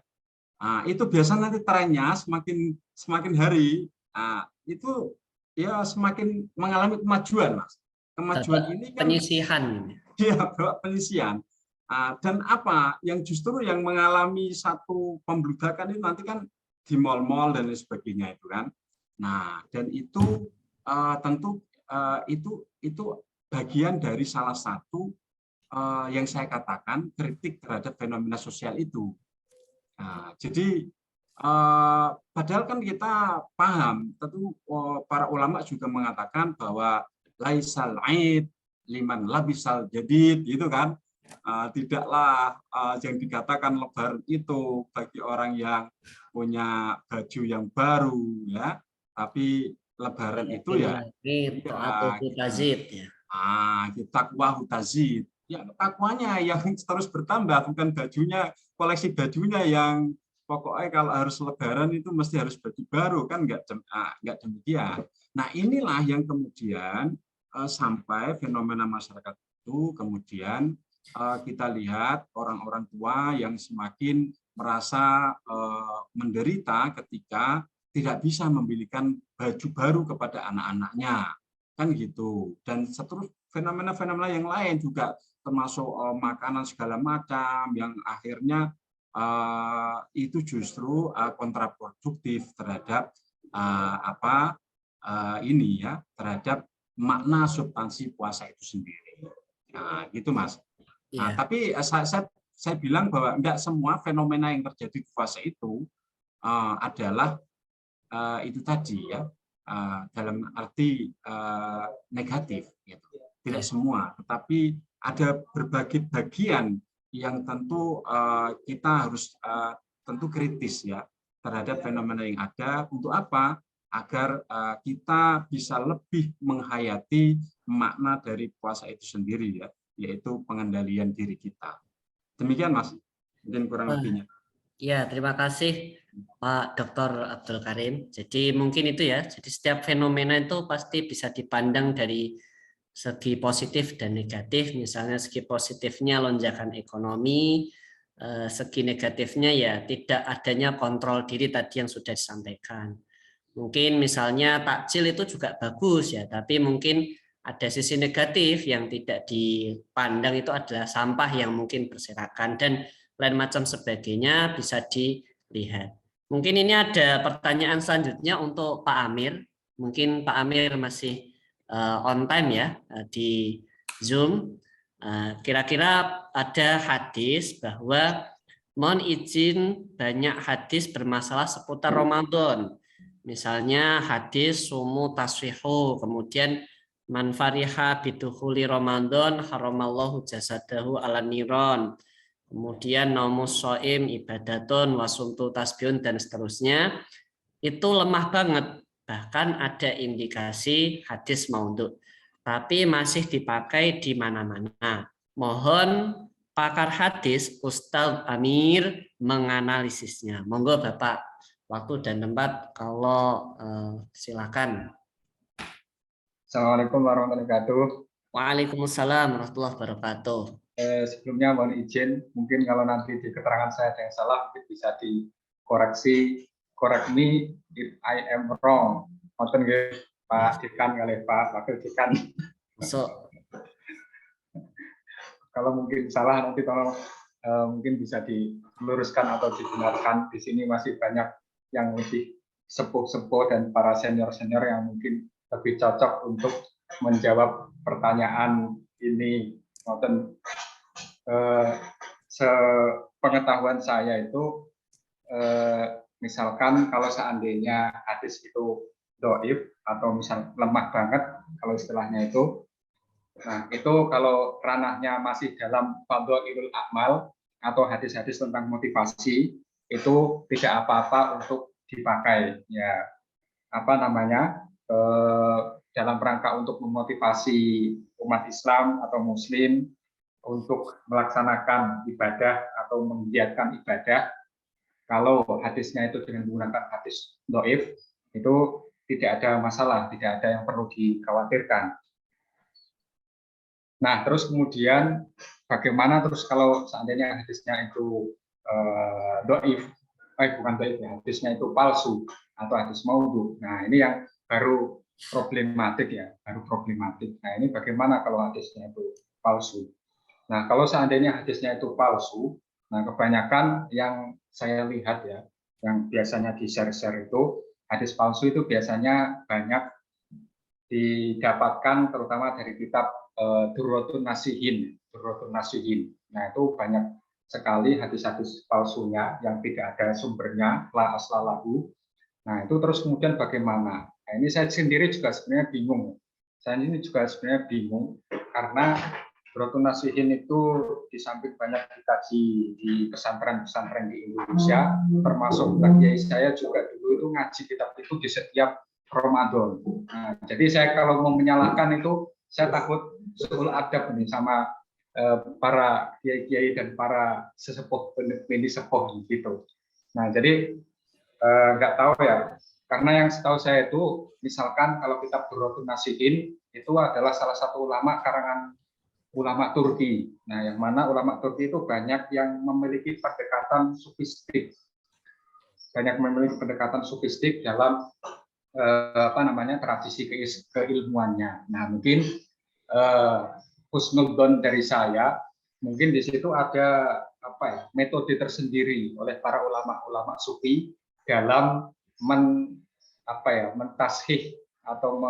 S1: Itu biasanya nanti trennya semakin hari itu ya semakin mengalami kemajuan, Mas. Kemajuan ini kan
S3: penyisihan.
S1: Iya, penyisihan. Dan apa yang justru yang mengalami satu pembludakan itu nanti kan di mal-mal dan lain sebagainya itu kan. Nah, dan itu tentu itu bagian dari salah satu yang saya katakan kritik terhadap fenomena sosial itu. Jadi padahal kan kita paham, tentu para ulama juga mengatakan bahwa laisal aid liman labisal jadid, gitu kan. Tidaklah yang dikatakan lebaran itu bagi orang yang punya baju yang baru ya, tapi lebaran itu ya takwa hutazid ya, takwanya yang terus bertambah, bukan bajunya, koleksi bajunya yang pokoknya kalau harus lebaran itu mesti harus baju baru, kan enggak demikian. Nah, inilah yang kemudian sampai fenomena masyarakat itu kemudian kita lihat orang-orang tua yang semakin merasa menderita ketika tidak bisa membelikan baju baru kepada anak-anaknya, kan gitu. Dan seterusnya fenomena-fenomena yang lain juga termasuk makanan segala macam yang akhirnya itu justru kontraproduktif terhadap ini ya, terhadap makna substansi puasa itu sendiri. Nah, gitu Mas. Tapi saya bilang bahwa enggak semua fenomena yang terjadi di puasa itu adalah itu tadi ya, dalam arti negatif gitu. Tidak semua, tetapi ada berbagai bagian yang tentu kita harus tentu kritis ya terhadap fenomena yang ada. Untuk apa? Agar kita bisa lebih menghayati makna dari puasa itu sendiri ya. yaitu pengendalian diri kita. Demikian Mas, mungkin kurang lebihnya.
S3: Ya, terima kasih Pak Dr. Abdul Karim. Jadi mungkin itu ya, jadi setiap fenomena itu pasti bisa dipandang dari segi positif dan negatif. Misalnya segi positifnya lonjakan ekonomi, segi negatifnya ya tidak adanya kontrol diri tadi yang sudah disampaikan. Mungkin misalnya takjil itu juga bagus ya, tapi mungkin ada sisi negatif yang tidak dipandang itu adalah sampah yang mungkin berserakan dan lain macam sebagainya bisa dilihat. Mungkin ini ada pertanyaan selanjutnya untuk Pak Amir. Mungkin Pak Amir masih on time ya di Zoom. Kira-kira ada hadis bahwa mohon izin banyak hadis bermasalah seputar Ramadan. Misalnya hadis sumu taswihu, kemudian man fariha bidukhuli Ramadan haramallahu jasadahu ala niron. Kemudian naumus shaim ibadatun wasumtu tasbihun dan seterusnya. Itu lemah banget. Bahkan ada indikasi hadis maudhu. Tapi masih dipakai di mana-mana. Mohon pakar hadis Ustadz Amir menganalisisnya. Monggo Bapak. Waktu dan tempat kalau silakan.
S4: Assalamualaikum warahmatullahi wabarakatuh.
S3: Waalaikumsalam warahmatullahi wabarakatuh.
S4: Sebelumnya mohon izin, mungkin kalau nanti di keterangan saya ada yang salah, mungkin bisa dikoreksi. Correct me if I am wrong. Ngoten nggih, Pak Dekan kali Pak Wakil Dekan.
S3: So,
S4: kalau mungkin salah nanti tolong mungkin bisa diluruskan atau dibenarkan. Di sini masih banyak yang lebih sepuh-sepuh dan para senior-senior yang mungkin lebih cocok untuk menjawab pertanyaan ini. Sepengetahuan saya itu misalkan kalau seandainya hadis itu dhaif atau misal lemah banget kalau istilahnya itu, nah itu kalau ranahnya masih dalam fadhailul a'mal atau hadis-hadis tentang motivasi, itu tidak apa-apa untuk dipakai ya, apa namanya, dalam rangka untuk memotivasi umat Islam atau Muslim untuk melaksanakan ibadah atau menggiatkan ibadah. Kalau hadisnya itu dengan menggunakan hadis dhaif, itu tidak ada masalah, tidak ada yang perlu dikhawatirkan. Nah, terus kemudian bagaimana terus kalau seandainya hadisnya itu dhaif, bukan dhaif ya, hadisnya itu palsu atau hadis maudhu. Nah, ini yang baru problematik ya, baru problematik. Nah, ini bagaimana kalau hadisnya itu palsu? Nah, kalau seandainya hadisnya itu palsu, nah kebanyakan yang saya lihat ya, yang biasanya di share-share itu, hadis palsu itu biasanya banyak didapatkan terutama dari kitab Durratun Nasihin. Nah, itu banyak sekali hadis-hadis palsunya yang tidak ada sumbernya, la aslalahu. Nah, itu terus kemudian bagaimana? Nah, ini saya sendiri juga sebenarnya bingung. Karena Durratun Nasihin itu di samping banyak dikaji di pesantren-pesantren di Indonesia, termasuk bagi saya juga dulu itu ngaji kitab itu di setiap Ramadan. Nah, jadi saya kalau mau menyalahkan itu, saya takut suul adab nih sama para kiai-kiai dan para sesepuh ini sepuh gitu. Nah, jadi nggak tahu ya, karena yang setahu saya itu, misalkan kalau kitab Durratun Nasihin itu adalah salah satu ulama karangan ulama Turki. Nah, yang mana ulama Turki itu banyak yang memiliki pendekatan sufistik. Dalam tradisi keilmuannya. Nah, mungkin husnudzon dari saya, mungkin di situ ada metode tersendiri oleh para ulama-ulama sufi dalam mentashih atau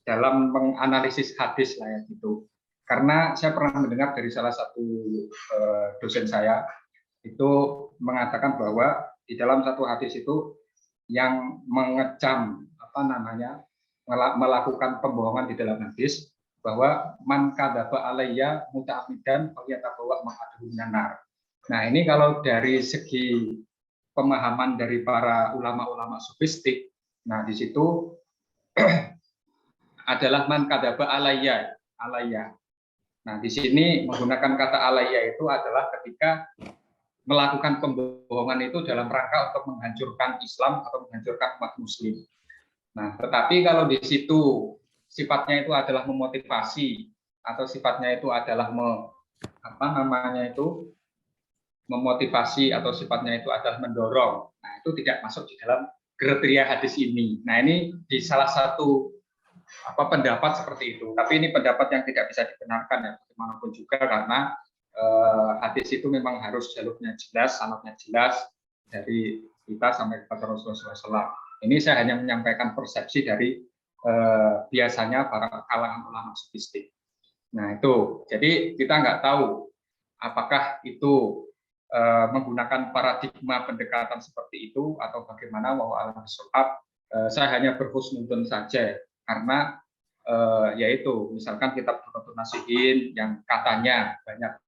S4: dalam menganalisis hadis lah ya gitu. Karena saya pernah mendengar dari salah satu dosen saya itu mengatakan bahwa di dalam satu hadis itu yang mengecam melakukan pembohongan di dalam hadis bahwa man kadzaba alayya muta'ammidan falyatabawa maq'adahu minan nar. Nah, ini kalau dari segi pemahaman dari para ulama-ulama sufistik, nah di situ adalah man kadzaba alayya alayya. Nah, di sini menggunakan kata alayya itu adalah ketika melakukan pembohongan itu dalam rangka untuk menghancurkan Islam atau menghancurkan umat muslim. Nah, tetapi kalau di situ sifatnya itu adalah memotivasi atau sifatnya itu adalah memotivasi atau sifatnya itu adalah mendorong. Nah, itu tidak masuk di dalam kriteria hadis ini. Nah, ini di salah satu pendapat seperti itu. Tapi ini pendapat yang tidak bisa dibenarkan ya bagaimanapun juga karena hadis itu memang harus jalurnya jelas, sanadnya jelas dari kita sampai kepada Rasulullah SAW. Ini saya hanya menyampaikan persepsi dari biasanya para kalangan ulama sufistik. Nah itu, jadi kita nggak tahu apakah itu menggunakan paradigma pendekatan seperti itu atau bagaimana. Wallahu a'lam. Saya hanya berhusnuzon saja karena yaitu misalkan kitab Durratun Nasihin yang katanya banyak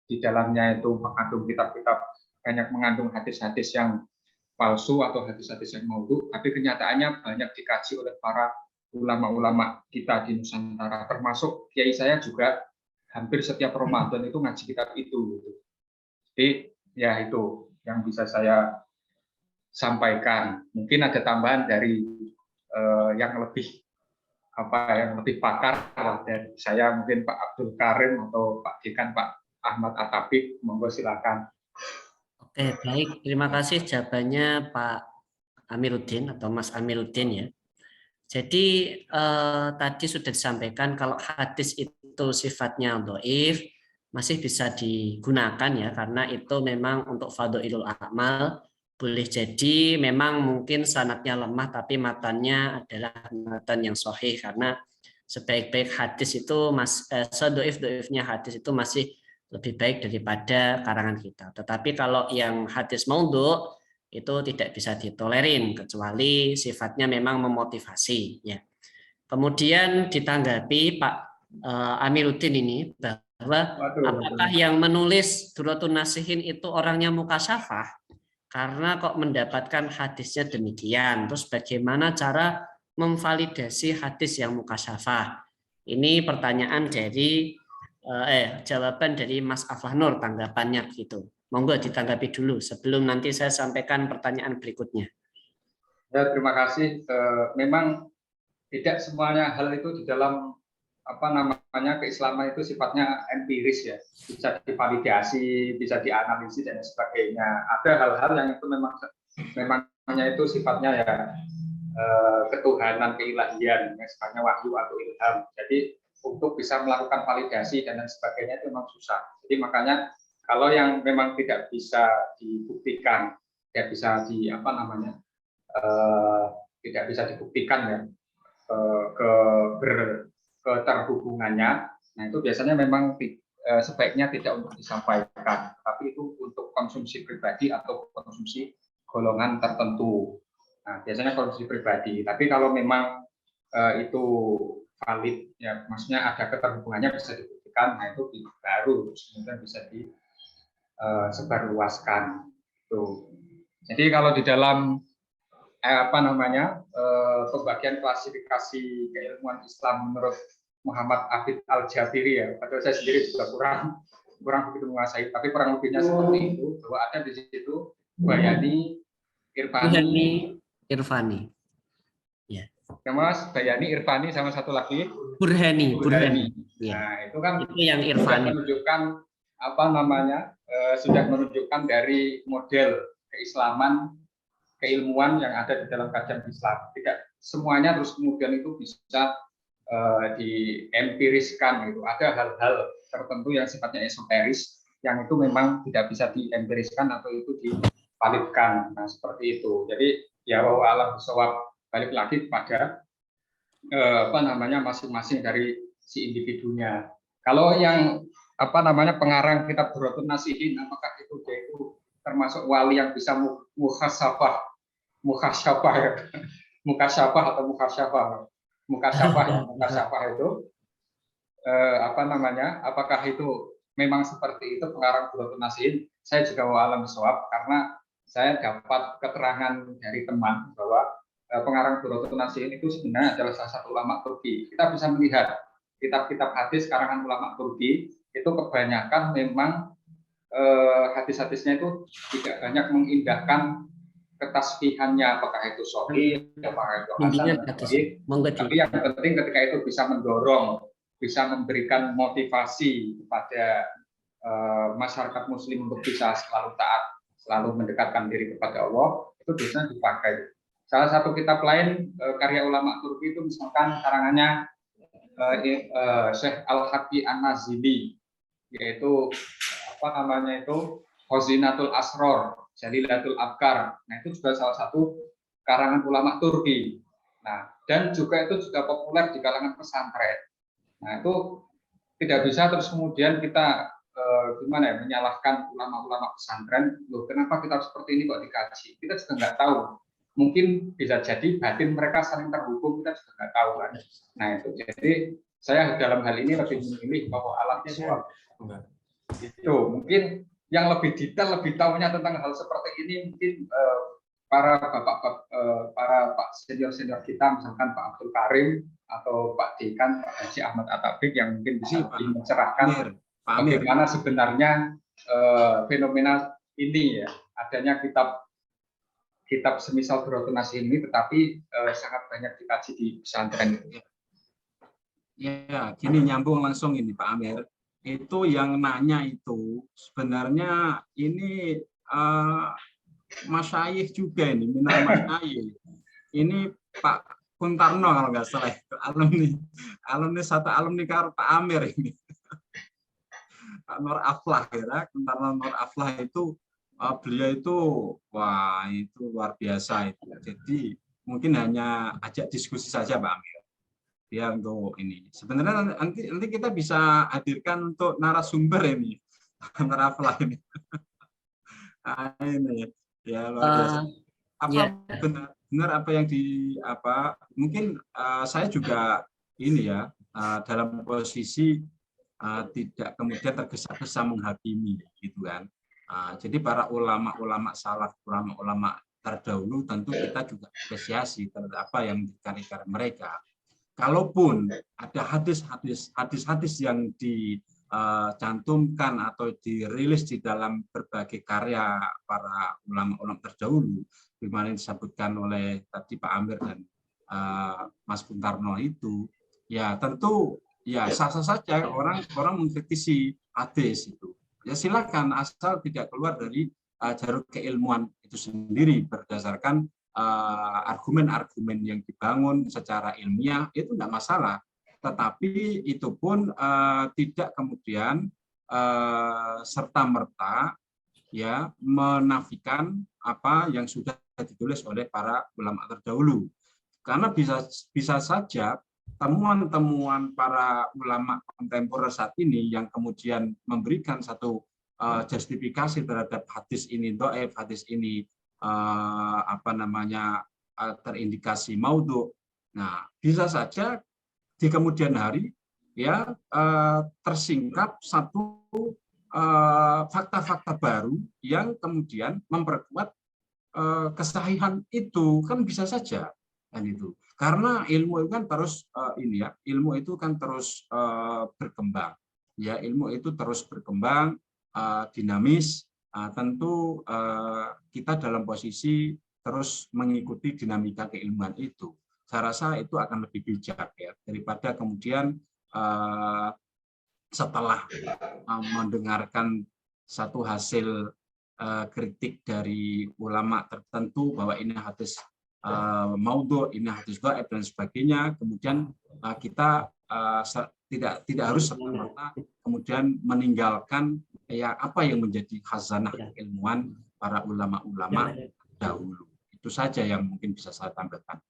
S4: di dalamnya itu mengandung hadis-hadis yang palsu atau hadis-hadis yang maudhu, tapi kenyataannya banyak dikaji oleh para ulama-ulama kita di Nusantara, termasuk kiai saya juga hampir setiap Ramadan itu ngaji kitab itu. Jadi ya itu yang bisa saya sampaikan. Mungkin ada tambahan dari yang lebih pakar dari saya, mungkin Pak Abdul Karim atau Pak Dekan Pak Ahmad Attabik, monggo silakan.
S3: Oke, baik. Terima kasih jawabannya Pak Amiruddin atau Mas Amiruddin ya. Jadi tadi sudah disampaikan kalau hadis itu sifatnya dhaif masih bisa digunakan ya karena itu memang untuk fadhailul a'mal. Boleh jadi memang mungkin sanadnya lemah tapi matannya adalah matan yang sahih karena sebaik-baik hadis itu sedoif-doifnya hadis itu masih lebih baik daripada karangan kita. Tetapi kalau yang hadis maudhu itu tidak bisa ditolerin kecuali sifatnya memang memotivasi ya. Kemudian ditanggapi Pak Amiruddin ini bahwa apakah yang menulis Durratun Nasihin itu orangnya mukasyafah? Karena kok mendapatkan hadisnya demikian, terus bagaimana cara memvalidasi hadis yang mukasyafah? Ini pertanyaan dari jawaban dari Mas Aflah Nur, tanggapannya begitu. Monggo ditanggapi dulu sebelum nanti saya sampaikan pertanyaan berikutnya.
S4: Ya, terima kasih. Memang tidak semuanya hal itu di dalam keislaman itu sifatnya empiris ya, bisa divalidasi, bisa dianalisis dan sebagainya. Ada hal-hal yang itu memangnya itu sifatnya ya ketuhanan, keilahian, sifatnya wahyu atau ilham. Jadi untuk bisa melakukan validasi dan lain sebagainya itu memang susah. Jadi makanya kalau yang memang tidak bisa dibuktikan, tidak bisa tidak bisa dibuktikan ya keterhubungannya, nah itu biasanya memang sebaiknya tidak untuk disampaikan, tapi itu untuk konsumsi pribadi atau konsumsi golongan tertentu. Nah biasanya konsumsi pribadi, tapi kalau memang itu valid ya, maksudnya ada keterhubungannya bisa dibuktikan, nah itu baru kemudian bisa disebarluaskan. Tuh. Jadi kalau di dalam pembagian klasifikasi keilmuan Islam menurut Muhammad Abid Al-Jabiri ya, padahal saya sendiri juga kurang begitu menguasai, tapi kurang lebihnya seperti itu, bahwa ada di situ Bayani,
S3: Irfani. Ya.
S4: Mas, Bayani, Irfani, sama satu lagi
S3: Burhani. Ya.
S4: Nah, itu kan
S3: itu yang Irfani.
S4: Menunjukkan sudah menunjukkan dari model keislaman, keilmuan yang ada di dalam kajian Islam. Tidak semuanya terus kemudian itu bisa diempiriskan gitu. Ada hal-hal tertentu yang sifatnya esoteris yang itu memang tidak bisa diempiriskan atau itu divalidkan. Nah, seperti itu. Jadi ya Allah bisawab, balik lagi kepada masing-masing dari si individunya. Kalau yang pengarang kitab Durratun Nasihin, apakah itu termasuk wali yang bisa mukasyafah itu apakah itu memang seperti itu pengarang Durratun Nasihin? Saya juga alam bisawab karena saya dapat keterangan dari teman bahwa pengarang Durratun Nasihin itu sebenarnya adalah salah satu ulama Turki. Kita bisa melihat kitab-kitab hadis karangan ulama Turki itu kebanyakan memang hadis-hadisnya itu tidak banyak mengindahkan ketasbihannya, apakah itu sahih, apakah itu hasan, tapi yang penting ketika itu bisa mendorong, bisa memberikan motivasi kepada masyarakat muslim untuk bisa selalu taat, selalu mendekatkan diri kepada Allah, itu biasanya dipakai. Salah satu kitab lain karya ulama Turki itu misalkan karangannya Syekh Al-Haqi An-Nazili, yaitu apa namanya itu Khazinatul Asror, Jalilatul Afkar. Nah, itu juga salah satu karangan ulama Turki. Nah, dan juga itu juga populer di kalangan pesantren. Nah, itu tidak bisa terus kemudian kita gimana ya, menyalahkan ulama-ulama pesantren. Loh, kenapa kitab seperti ini kok dikaji? Kita juga nggak tahu. Mungkin bisa jadi batin mereka saling terhubung, kita juga nggak tahu kan. Nah, itu jadi saya dalam hal ini lebih memilih bahwa alam visual. Itu mungkin yang lebih detail, lebih tahunya tentang hal seperti ini mungkin para Pak senior kita, misalkan Pak Abdul Karim atau Pak Dekan, Pak Haji Ahmad Atabik, yang mungkin bisa lebih mencerahkan bagaimana sebenarnya fenomena ini ya, adanya kitab semisal Durratun Nasihin ini, tetapi sangat banyak dikaji di pesantren.
S1: Ya, gini nyambung langsung ini Pak Amir. Itu yang nanya itu sebenarnya ini masyayikh juga ini, minal masyayikh. Ini Pak Kuntarno kalau nggak salah, alumni satu alumni Pak Amir ini. Pak Nur Aflah ya, Kuntarno Nur Aflah itu beliau itu wah itu luar biasa itu. Jadi mungkin hanya ajak diskusi saja Pak Amir. Ya untuk ini sebenarnya nanti kita bisa hadirkan untuk narasumber ini Aflah ini. Ini ya luar biasa. Apa benar apa yang mungkin saya juga ini ya dalam posisi tidak kemudian tergesa-gesa menghakimi gitu kan. Jadi para ulama-ulama salaf, ulama-ulama terdahulu tentu kita juga apresiasi terhadap apa yang dikarya mereka. Kalaupun ada hadis-hadis yang dicantumkan atau dirilis di dalam berbagai karya para ulama-ulama terdahulu, di mana disebutkan oleh tadi Pak Amir dan Mas Kuntarno itu, ya tentu ya sah-sah saja orang mengkritisi hadis itu. Ya silakan asal tidak keluar dari jalur keilmuan itu sendiri berdasarkan argumen-argumen yang dibangun secara ilmiah itu tidak masalah, tetapi itu pun tidak kemudian serta-merta ya menafikan apa yang sudah ditulis oleh para ulama terdahulu, karena bisa saja temuan-temuan para ulama kontemporer saat ini yang kemudian memberikan satu justifikasi terhadap hadis ini dhaif, hadis ini terindikasi maudhu. Nah, bisa saja di kemudian hari ya tersingkap satu fakta-fakta baru yang kemudian memperkuat kesahihan itu, kan bisa saja kan itu. Karena ilmu itu kan terus ilmu itu kan terus berkembang. Ya, ilmu itu terus berkembang, dinamis. Tentu kita dalam posisi terus mengikuti dinamika keilmuan itu. Saya rasa itu akan lebih bijak ya daripada kemudian setelah mendengarkan satu hasil kritik dari ulama tertentu bahwa ini hadis maudhu, ini hadis dhaif dan sebagainya, kemudian kita tidak harus serta-merta kemudian meninggalkan ya apa yang menjadi khazanah ilmuwan para ulama-ulama dahulu. Itu saja yang mungkin bisa saya tambahkan.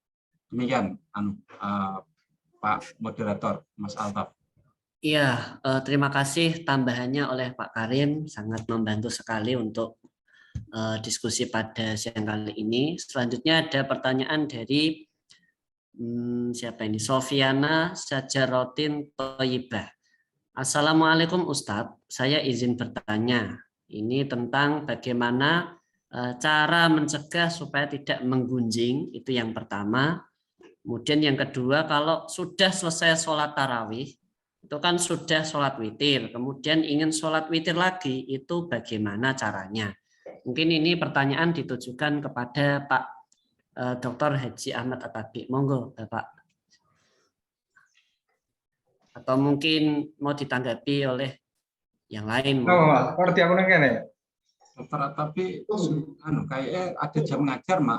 S1: Demikian Pak Moderator, Mas Altaf.
S3: Iya, terima kasih tambahannya oleh Pak Karim, sangat membantu sekali untuk diskusi pada siang kali ini. Selanjutnya ada pertanyaan dari siapa ini? Sofiana Sajarotin Toyibah. Assalamualaikum Ustadz, saya izin bertanya. Ini tentang bagaimana cara mencegah supaya tidak menggunjing, itu yang pertama. Kemudian yang kedua, kalau sudah selesai sholat tarawih, itu kan sudah sholat witir, kemudian ingin sholat witir lagi, itu bagaimana caranya? Mungkin ini pertanyaan ditujukan kepada Pak Dr. Haji Ahmad At-Tabi. Monggo, Bapak. Atau mungkin mau ditanggapi oleh yang lain.
S4: Oh, ngerti aku nih.
S1: Dokter tapi kayaknya ada jam ngajar,
S4: Mas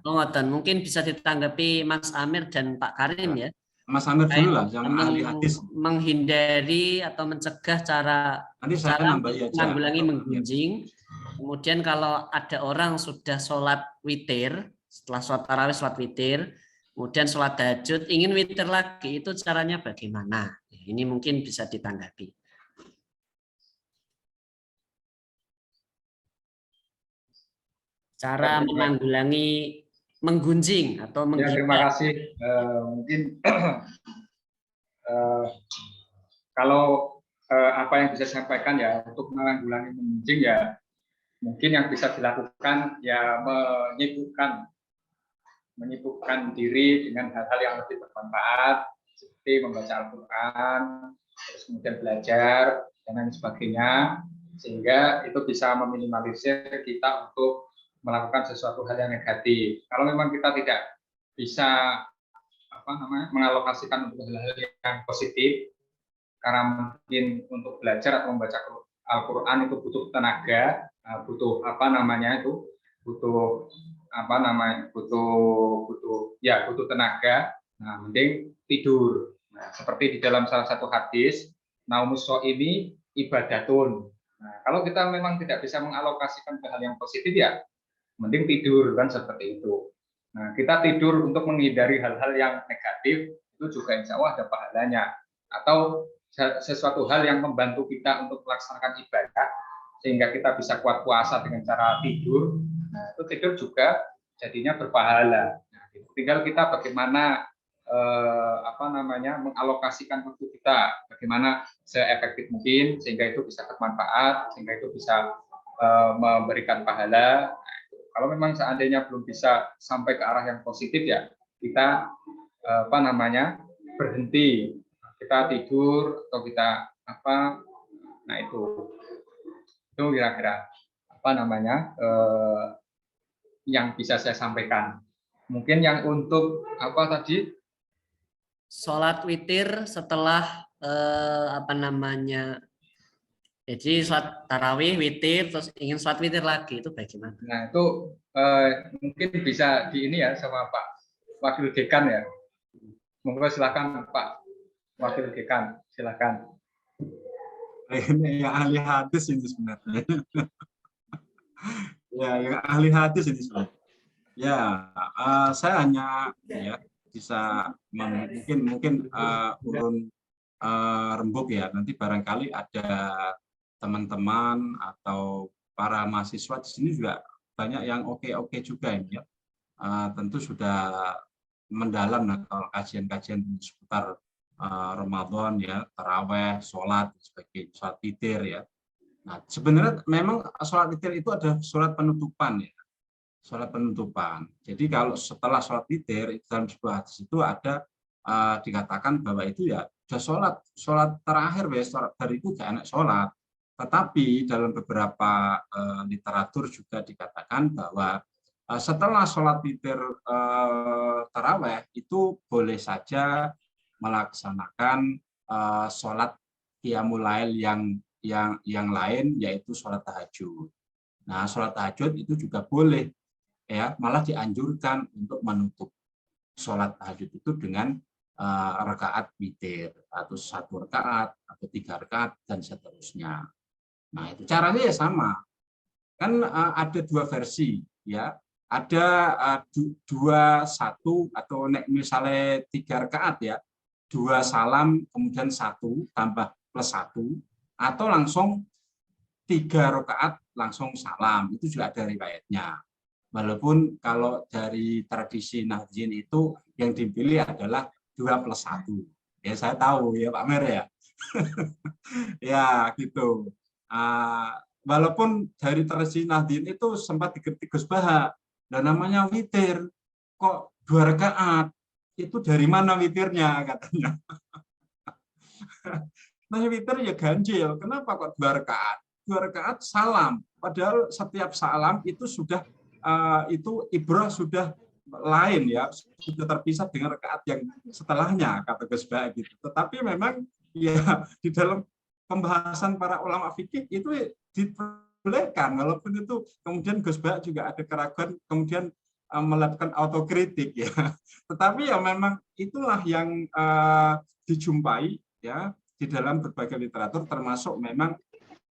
S3: Oh, dan mungkin bisa ditanggapi Mas Amir dan Pak Karim ya.
S1: Mas Amir dulu lah, yang ahli hadis.
S3: Menghindari atau mencegah cara menanggulangi menggunjing. Kemudian kalau ada orang sudah sholat witir, setelah sholat tarawih sholat witir, kemudian sholat tahajud ingin witir lagi, itu caranya bagaimana? Ini mungkin bisa ditanggapi. Cara menanggulangi menggunjing atau menggibah.
S4: Terima kasih. Mungkin kalau apa yang bisa disampaikan ya untuk menanggulangi menggunjing ya mungkin yang bisa dilakukan ya menyibukkan diri dengan hal-hal yang lebih bermanfaat seperti membaca Al-Quran, terus kemudian belajar dan lain sebagainya, sehingga itu bisa meminimalisir kita untuk melakukan sesuatu hal yang negatif. Kalau memang kita tidak bisa mengalokasikan untuk hal-hal yang positif, karena mungkin untuk belajar atau membaca Al-Quran itu butuh tenaga, butuh tenaga. Nah, mending tidur. Nah, seperti di dalam salah satu hadis, naumus shaimi ibadatun. Nah, kalau kita memang tidak bisa mengalokasikan ke hal yang positif ya, mending tidur kan seperti itu. Nah, kita tidur untuk menghindari hal-hal yang negatif itu juga insya Allah ada pahalanya. Atau sesuatu hal yang membantu kita untuk melaksanakan ibadah sehingga kita bisa kuat puasa dengan cara tidur. Nah, itu tidur juga jadinya berpahala. Nah, tinggal kita bagaimana mengalokasikan waktu kita, bagaimana seefektif mungkin sehingga itu bisa bermanfaat, sehingga itu bisa memberikan pahala. Nah, kalau memang seandainya belum bisa sampai ke arah yang positif ya kita berhenti, kita tidur atau kita nah itu kira-kira yang bisa saya sampaikan. Mungkin yang untuk tadi
S3: sholat witir setelah jadi sholat tarawih witir terus ingin sholat witir lagi, itu bagaimana?
S4: Nah itu mungkin bisa di ini ya sama Pak Wakil Dekan ya. Monggo silakan Pak Wakil Dekan, silakan.
S1: Ini yang ahli hadis ini sebenarnya. Ya, yang ahli hadis ini sebenarnya. Ya, saya hanya ya bisa mungkin urun rembuk ya. Nanti barangkali ada teman-teman atau para mahasiswa di sini juga banyak yang oke juga ini ya. Tentu sudah mendalam atau kajian-kajian seputar Ramadan ya, taraweh, sholat, sebagai sholat witir ya. Nah, sebenarnya memang sholat witir itu ada sholat penutupan ya, sholat penutupan. Jadi kalau setelah sholat witir dalam sebuah hadis itu ada dikatakan bahwa itu ya sudah sholat terakhir ya, dari itu gak enak sholat. Tetapi dalam beberapa literatur juga dikatakan bahwa setelah sholat witir taraweh itu boleh saja melaksanakan sholat qiyamul lail yang lain, yaitu sholat tahajud. Nah, sholat tahajud itu juga boleh ya, malah dianjurkan untuk menutup sholat tahajud itu dengan rakaat witir atau 1 rakaat atau 3 rakaat dan seterusnya. Nah, itu caranya ya sama. Kan ada 2 versi ya. Ada 2 1 atau misalnya 3 rakaat ya. 2 salam kemudian 1 tambah plus 1 atau langsung 3 rakaat langsung salam, itu juga ada riwayatnya. Walaupun kalau dari tradisi Nahdien itu yang dipilih adalah 2 plus 1. Ya saya tahu ya Pak Mer ya. Ya gitu. Walaupun dari tradisi Nahdien itu sempat dikritik Gus Baha, dan namanya witir kok 2 rakaat. Itu dari mana witirnya katanya. Nah, witir ya ganjil. Kenapa kok 2 rakaat? 2 rakaat salam. Padahal setiap salam itu sudah itu ibrah sudah lain ya, sudah terpisah dengan rakaat yang setelahnya, kata Gus Ba gitu. Tetapi memang ya di dalam pembahasan para ulama fikih itu dibolehkan, walaupun itu kemudian Gus Ba juga ada keraguan, kemudian melakukan autokritik ya. Tetapi ya memang itulah yang dijumpai ya di dalam berbagai literatur, termasuk memang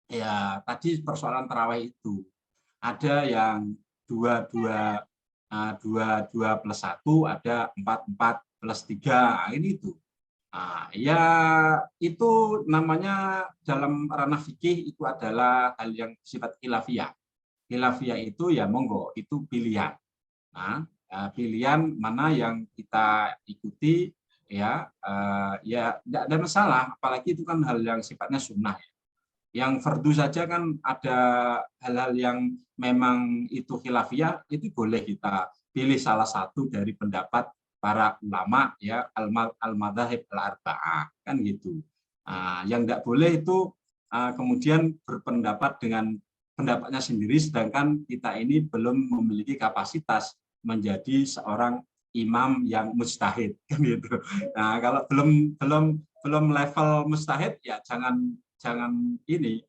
S1: ya tadi persoalan tarawih itu ada yang 22 plus 1, ada 44 plus 3, ini itu. Ya itu namanya dalam ranah fikih itu adalah hal yang sifat khilafiyah. Khilafiyah itu ya monggo, itu pilihan. Nah, pilihan mana yang kita ikuti ya, ya tidak ada masalah, apalagi itu kan hal yang sifatnya sunnah. Yang fardu saja kan ada hal-hal yang memang itu khilafiyah, itu boleh kita pilih salah satu dari pendapat para ulama ya, al-madzhab al-arba'ah kan gitu. Yang tidak boleh itu kemudian berpendapat dengan pendapatnya sendiri, sedangkan kita ini belum memiliki kapasitas menjadi seorang imam yang mujtahid kan gitu. Nah, kalau belum level mujtahid ya jangan ini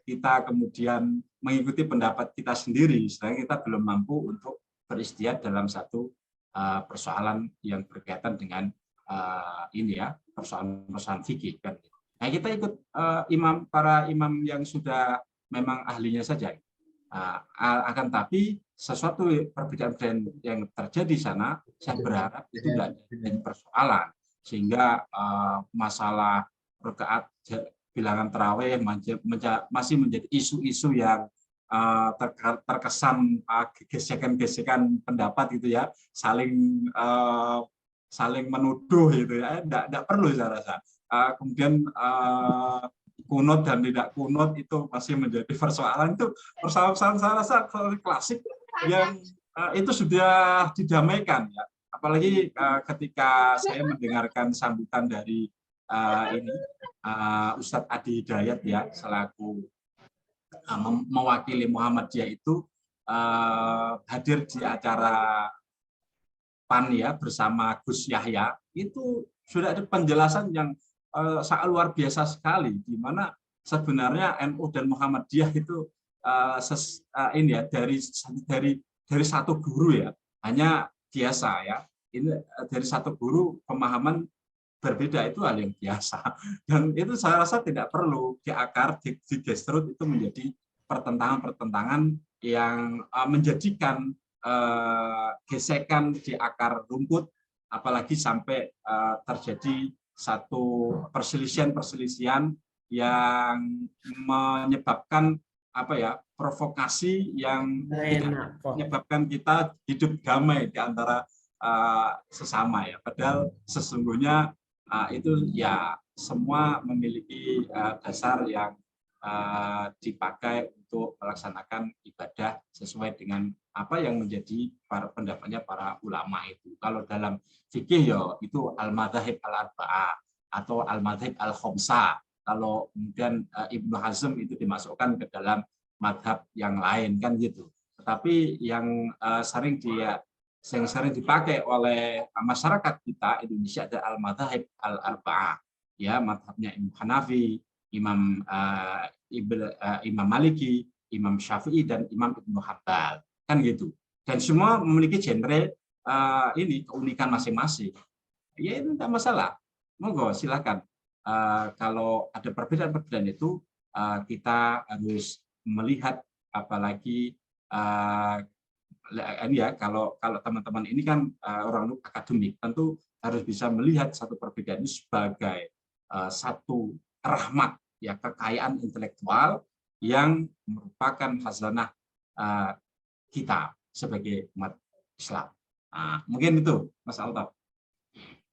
S1: kita kemudian mengikuti pendapat kita sendiri, sedangkan kita belum mampu untuk beristihad dalam satu persoalan yang berkaitan dengan ini ya, persoalan fikih kan. Nah, kita ikut para imam yang sudah memang ahlinya saja. Akan tapi sesuatu perbedaan yang terjadi di sana, saya berharap itu tidak jadi persoalan, sehingga masalah rakaat bilangan tarawih masih menjadi isu-isu yang terkesan gesekan-gesekan pendapat gitu ya, saling menuduh gitu ya, tidak perlu saya rasa. Kemudian kunut dan tidak kunut itu masih menjadi persoalan, itu persoalan saya rasa klasik yang itu sudah didamaikan ya. Apalagi ketika saya mendengarkan sambutan dari Ustadz Adi Hidayat ya, selaku mewakili Muhammadiyah itu hadir di acara PAN ya bersama Gus Yahya, itu sudah ada penjelasan yang sangat luar biasa sekali, di mana sebenarnya NU dan Muhammadiyah itu ini ya dari satu guru ya, hanya biasa ya, ini dari satu guru pemahaman berbeda, itu hal yang biasa, dan itu saya rasa tidak perlu diakar, digesterut itu menjadi pertentangan yang menjadikan gesekan di akar rumput, apalagi sampai terjadi satu perselisihan yang menyebabkan provokasi yang tidak menyebabkan kita hidup damai di antara sesama ya. Padahal sesungguhnya itu ya semua memiliki dasar yang dipakai untuk melaksanakan ibadah sesuai dengan apa yang menjadi pendapatnya para ulama itu. Kalau dalam fikih ya itu al-madzhab al-arba'ah atau al-madzhab al-khamsah. Kalau kemudian Ibnu Hazm itu dimasukkan ke dalam madhab yang lain kan gitu. Tetapi yang sering dipakai oleh masyarakat kita Indonesia ada al-madzhab al-arba'ah. Ya, madhabnya Imam Hanafi, Imam Maliki, Imam Syafi'i, dan Imam Ibnu Hanbal kan gitu. Dan semua memiliki genre ini keunikan masing-masing. Ya itu tidak masalah. Monggo silakan. Kalau ada perbedaan-perbedaan itu kita harus melihat, apalagi ini ya, kalau teman-teman ini kan orang akademik, tentu harus bisa melihat satu perbedaan ini sebagai satu rahmat ya, kekayaan intelektual yang merupakan khazanah kita sebagai umat Islam. Mungkin itu Mas Altaf.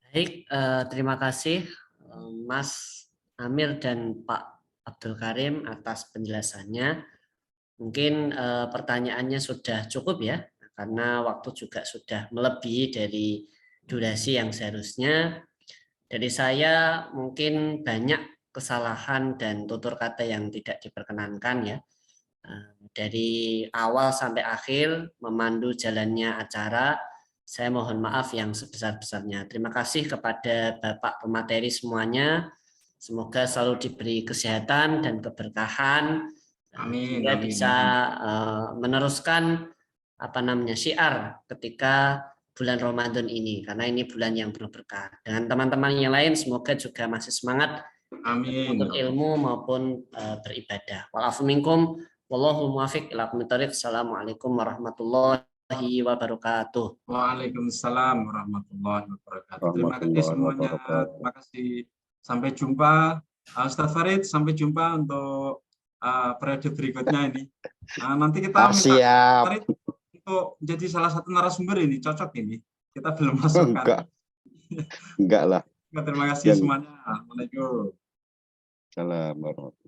S3: Baik, terima kasih Mas Amir dan Pak Abdul Karim atas penjelasannya. Mungkin pertanyaannya sudah cukup ya, karena waktu juga sudah melebihi dari durasi yang seharusnya. Dari saya mungkin banyak kesalahan dan tutur kata yang tidak diperkenankan ya. Dari awal sampai akhir memandu jalannya acara, saya mohon maaf yang sebesar-besarnya. Terima kasih kepada Bapak pemateri semuanya. Semoga selalu diberi kesehatan dan keberkahan,
S1: Amin,
S3: sehingga
S1: amin,
S3: bisa meneruskan syiar ketika bulan Ramadan ini, karena ini bulan yang penuh berkah. Dengan teman-teman yang lain semoga juga masih semangat
S1: amin.
S3: untuk ilmu maupun beribadah. Wa'afu minkum, wallahu muwaffiq ila aqwamit thoriq. Assalamualaikum warahmatullahi wabarakatuh.
S1: Waalaikumsalam warahmatullahi wabarakatuh. Terima kasih
S5: Warahmatullahi
S1: semuanya.
S5: wabarakatuh.
S1: Terima kasih. Sampai jumpa, Ustaz Farid. Sampai jumpa untuk periode berikutnya ini. Nanti kita minta
S5: Siap.
S1: Farid untuk jadi salah satu narasumber ini, cocok ini. Kita belum masukkan.
S5: Enggak lah.
S1: Terima kasih semuanya. Assalamualaikum.
S5: Salam warahmatullahi wabarakatuh.